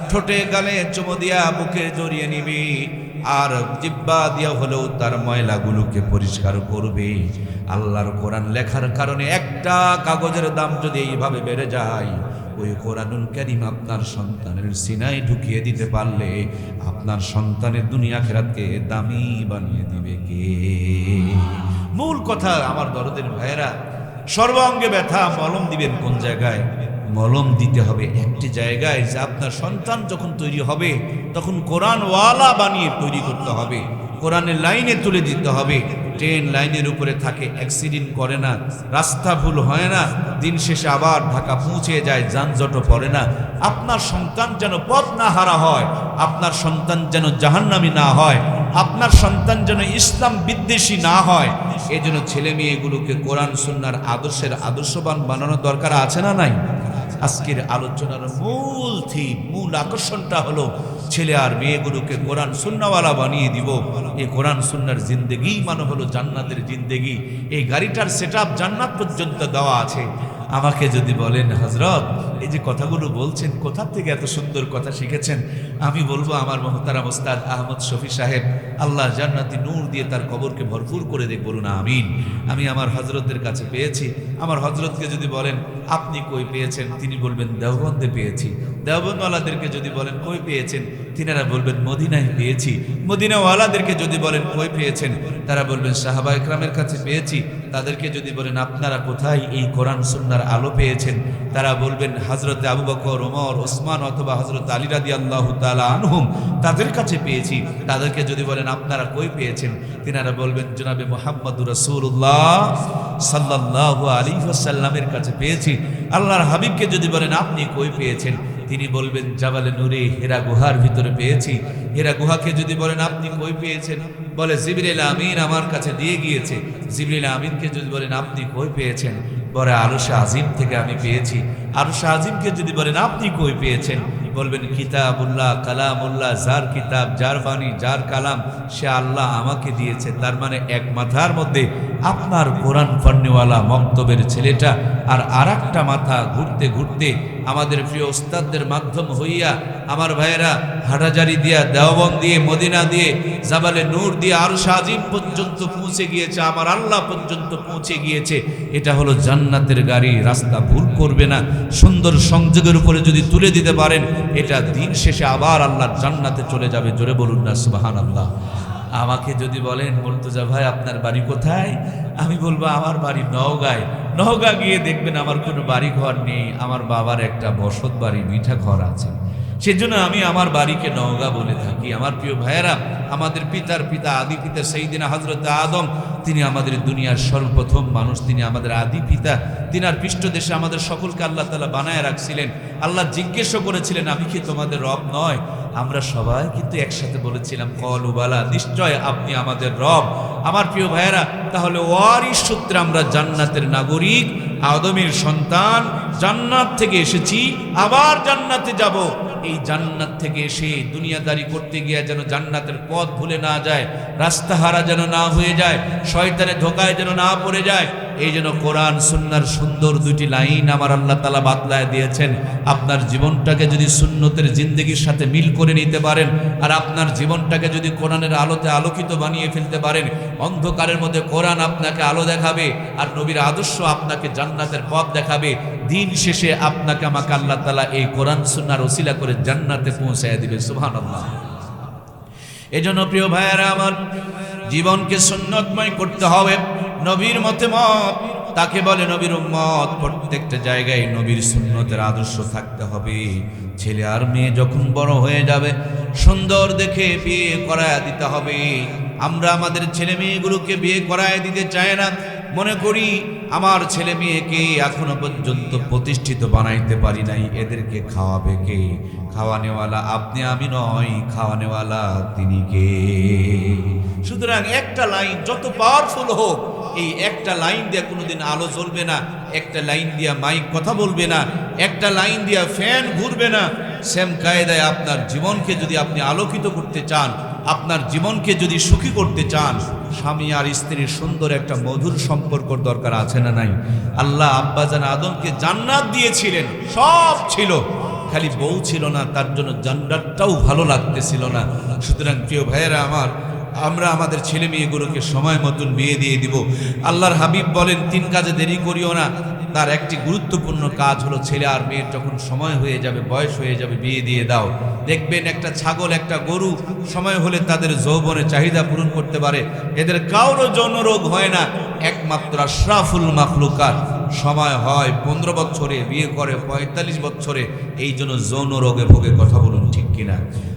ঠোঁটে গালে চুমো দিয়া বুকে জড়িয়ে নিবি, আর জিব্বা দিয়া হলেও তার ময়লাগুলোকে পরিষ্কার করবে। আল্লাহর কোরআন লেখার কারণে একটা কাগজের দাম যদি এইভাবে বেড়ে যায়, ওই কোরআনুল কারীম আপনার সন্তানের সিনায় ঢুকিয়ে দিতে পারলে আপনার সন্তানের দুনিয়া আখিরাতকে দামি বানিয়ে দিবে কে? মূল কথা আমার দরদের ভাইয়েরা, সর্বাঙ্গে ব্যথা মলম দিবেন কোন জায়গায়? মলম দিতে হবে একটি জায়গায়, যে আপনার সন্তান যখন তৈরি হবে তখন কোরআনওয়ালা বানিয়ে তৈরি করতে হবে, কোরআনের লাইনে তুলে দিতে হবে। ট্রেন লাইনের উপরে থাকে, অ্যাক্সিডেন্ট করে না, রাস্তা ভুল হয় না, দিন শেষে আবার ঢাকা পৌঁছে যায়, যানজটও পড়ে না। আপনার সন্তান যেন পথ না হারা হয়, আপনার সন্তান যেন জাহান্নামী না হয়, আপনার সন্তান যেন ইসলাম বিদ্বেষী না হয়, এই জন্য ছেলে মেয়েগুলোকে কোরআন সুন্নাহর আদর্শের আদর্শবান বানানোর দরকার আছে না নাই? আজকের আলোচনার মূল থিম, মূল আকর্ষণটা হলো ছেলে আর মেয়েগুলোকে কোরআন সুন্নাহওয়ালা বানিয়ে দিব। এই কোরআন সুন্নাহর জিন্দেগি মানে হলো জান্নাতের জিন্দেগি। এই গাড়িটার সেটআপ জান্নাত পর্যন্ত দেওয়া আছে। আমাকে যদি বলেন হযরত এই যে কথাগুলো বলছেন কোথা থেকে এত সুন্দর কথা শিখেছেন, আমি বলবো আমার মুহতারাম ওস্তাদ আহমদ শফি সাহেব, আল্লাহ জান্নাতি নূর দিয়ে তার কবরকে ভরপুর করে দেখ, বলুন আমিন। আমি আমার হযরতের কাছে পেয়েছি। আমার হযরতকে যদি বলেন আপনি কই পেয়েছেন, তিনি বলবেন দেওবন্দে পেয়েছি। দেওবন্দওয়ালাদেরকে যদি বলেন কই পেয়েছেন, তিনারা বলবেন মদিনায় পেয়েছি। মদিনাওয়ালাদেরকে যদি বলেন কই পেয়েছেন, তারা বলবেন সাহাবা ইকরামের কাছে পেয়েছি। তাদেরকে যদি বলেন আপনারা কোথায় এই কোরআন সুন্নাহর আলো পেয়েছেন, তারা বলবেন হযরতে আবু বকর, ওমর, ওসমান অথবা হযরত আলী রাদিয়াল্লাহু তাআলা আনহুম, তাদের কাছে পেয়েছি। তাদেরকে যদি বলেন আপনারা কই পেয়েছেন, তিনারা বলবেন জনাবে মুহাম্মদুর রাসূলুল্লাহ সাল্লাল্লাহু আলাইহি ওয়াসাল্লামের কাছে পেয়েছি। আল্লাহর হাবিবকে যদি বলেন আপনি কই পেয়েছেন, তিনি বলবেন জাবালে নূরে হেরা গুহার ভিতরে পেয়েছি। হেরা গুহাকে যদি বলেন আপনি কই পেয়েছেন, বলে জিবরিল আমিন আমার কাছে দিয়ে গিয়েছে। জিবরিল আমিনকে যদি বলেন আপনি কই পেয়েছেন, বলে আরশে আজিম থেকে আমি পেয়েছি। আরশে আজিমকে যদি বলেন আপনি কই পেয়েছেন, বলবেন কিতাবুল্লাহ কালামুল্লাহ, যার কিতাব যার বাণী যার কালাম সে আল্লাহ আমাকে দিয়েছে। তার মানে এক মাথার মধ্যে আপনার কোরআন পড়নেওয়ালা মক্তবের ছেলেটা, আর আরেকটা মাথা ঘুরতে ঘুরতে আমাদের প্রিয় ওস্তাদদের মাধ্যম হইয়া আমার ভাইয়েরা হাটাজারি দিয়া, দেওবন্দ দিয়ে, মদিনা দিয়ে, জাবালে নূর দিয়ে আরশে আজিম পর্যন্ত পৌঁছে গিয়েছে, আমার আল্লাহ পর্যন্ত পৌঁছে গিয়েছে। এটা হলো জান্নাতের গাড়ি, রাস্তা ভুল করবে না। সুন্দর সংযোগের উপরে যদি তুলে দিতে পারেন, এটা দিন শেষে আবার আল্লাহর জান্নাতে চলে যাবে। জোরে বলুন না সুবহানাল্লাহ। আমাকে যদি বলেন মুর্তজা ভাই আপনার বাড়ি কোথায়, আমি বলবো আমার বাড়ি নওগাঁয়। নওগাঁ গিয়ে দেখবেন আমার কোনো বাড়ি ঘর নেই, আমার বাবার একটা বসত বাড়ি মিঠা ঘর আছে। সেজন্য আমি আমার বাড়িকে নওগাঁ বলে থাকি। আমার প্রিয় ভাইয়েরা, আমাদের পিতার পিতা আদি পিতা সাইয়্যিদিনা হযরত আদম, তিনি আমাদের দুনিয়ার সর্বপ্রথম মানুষ, তিনি আমাদের আদি পিতা। তিনার পৃষ্ঠদেশে আমাদের সকলকে আল্লাহ তাআলা বানায় রাখছিলেন। আল্লাহ জিজ্ঞেসও করেছিলেন আমি কি তোমাদের রব নয়? আমরা সবাই কিন্তু একসাথে বলেছিলাম ক্বালু বালা, নিশ্চয় আপনি আমাদের রব। আমার প্রিয় ভাইয়েরা, তাহলে ওয়ারিস সূত্রে আমরা জান্নাতের নাগরিক, আদমের সন্তান, জান্নাত থেকে এসেছি, আবার জান্নাতে যাব। এই জান্নাত থেকে এসে দুনিয়াদারি করতে গিয়ে যেন জান্নাতের পথ ভুলে না যায়, রাস্তা হারা যেন না হয়ে যায়, শয়তানের ধোকায় যেন না পড়ে যায়। এই জন্য কোরআন সুন্নাহর সুন্দর দুইটি লাইন আমার আল্লাহ তাআলা বাতলায় দিয়েছেন। আপনার জীবনটাকে যদি সুন্নতের জিন্দেগির সাথে মিল করে নিতে পারেন, আর আপনার জীবনটাকে যদি কোরআনের আলোতে আলোকিত বানিয়ে ফেলতে পারেন, অন্ধকারের মধ্যে কোরআন আপনাকে আলো দেখাবে, আর নবীর আদর্শ আপনাকে জান্নাতের পথ দেখাবে। দিন শেষে আপনাকে আমাকে আল্লাহ তাআলা এই কোরআন সুন্নাহর ওসিলা করে জান্নাতে পৌঁছায় দিবে। সুবহানাল্লাহ। এজন্য প্রিয় ভাইয়েরা আমার, জীবনকে সুন্নতময় করতে হবে। নবীর মতে মত তাকে বলে নবীর উম্মত। প্রত্যেকটা জায়গায় নবীর সুন্নতের আদর্শ থাকতে হবে। ছেলে আর মেয়ে যখন বড় হয়ে যাবে, সুন্দর দেখে বিয়ে করায় দিতে হবে। আমরা আমাদের ছেলে মেয়েগুলোকে বিয়ে করায় দিতে চাই না, মনে করি আমার ছেলে মেয়েকে এখনো পর্যন্ত প্রতিষ্ঠিত বানাইতে পারি নাই, এদেরকে খাওয়াবে কে? খাওয়ানেওয়ালা আপনি আমি নয়, খাওয়ানেওয়ালা তিনি কে? সুতরাং একটা লাইন যত পাওয়ারফুল হোক, এই একটা লাইন দিয়ে কোনোদিন আলো জ্বলবে না, একটা লাইন দিয়া মাইক কথা বলবে না, একটা লাইন দিয়া ফ্যান ঘুরবে না। সেম কায়দায় আপনার জীবনকে যদি আপনি আলোকিত করতে চান, আপনার জীবনকে যদি সুখী করতে চান, স্বামী আর স্ত্রীর সুন্দর একটা মধুর সম্পর্কর দরকার আছে না নাই? আল্লাহ আব্বাজান আদমকে জান্নাত দিয়েছিলেন, সব ছিল, খালি বউ ছিল না, তার জন্য জান্নাতটাও ভালো লাগতেছিল না। সুতরাং প্রিয় ভাইয়েরা আমার, আমরা আমাদের ছেলে মেয়েগুলোকে সময় মতন বিয়ে দিয়ে দিব। আল্লাহর হাবিব বলেন 3 কাজে দেরি করিও না। তার একটি গুরুত্বপূর্ণ কাজ হলো ছেলে আর মেয়ের যখন সময় হয়ে যাবে, বয়স হয়ে যাবে, বিয়ে দিয়ে দাও। দেখবেন একটা ছাগল, একটা গরু সময় হলে তাদের যৌবনে চাহিদা পূরণ করতে পারে, এদের কারো যৌন রোগ হয় না। একমাত্র আশরাফুল মাখলুকাত সময় হয় 15 বছরে, বিয়ে করে 45 বছরে, এই জন্য যৌন রোগে ভোগে। কথা বলুন ঠিক কিনা?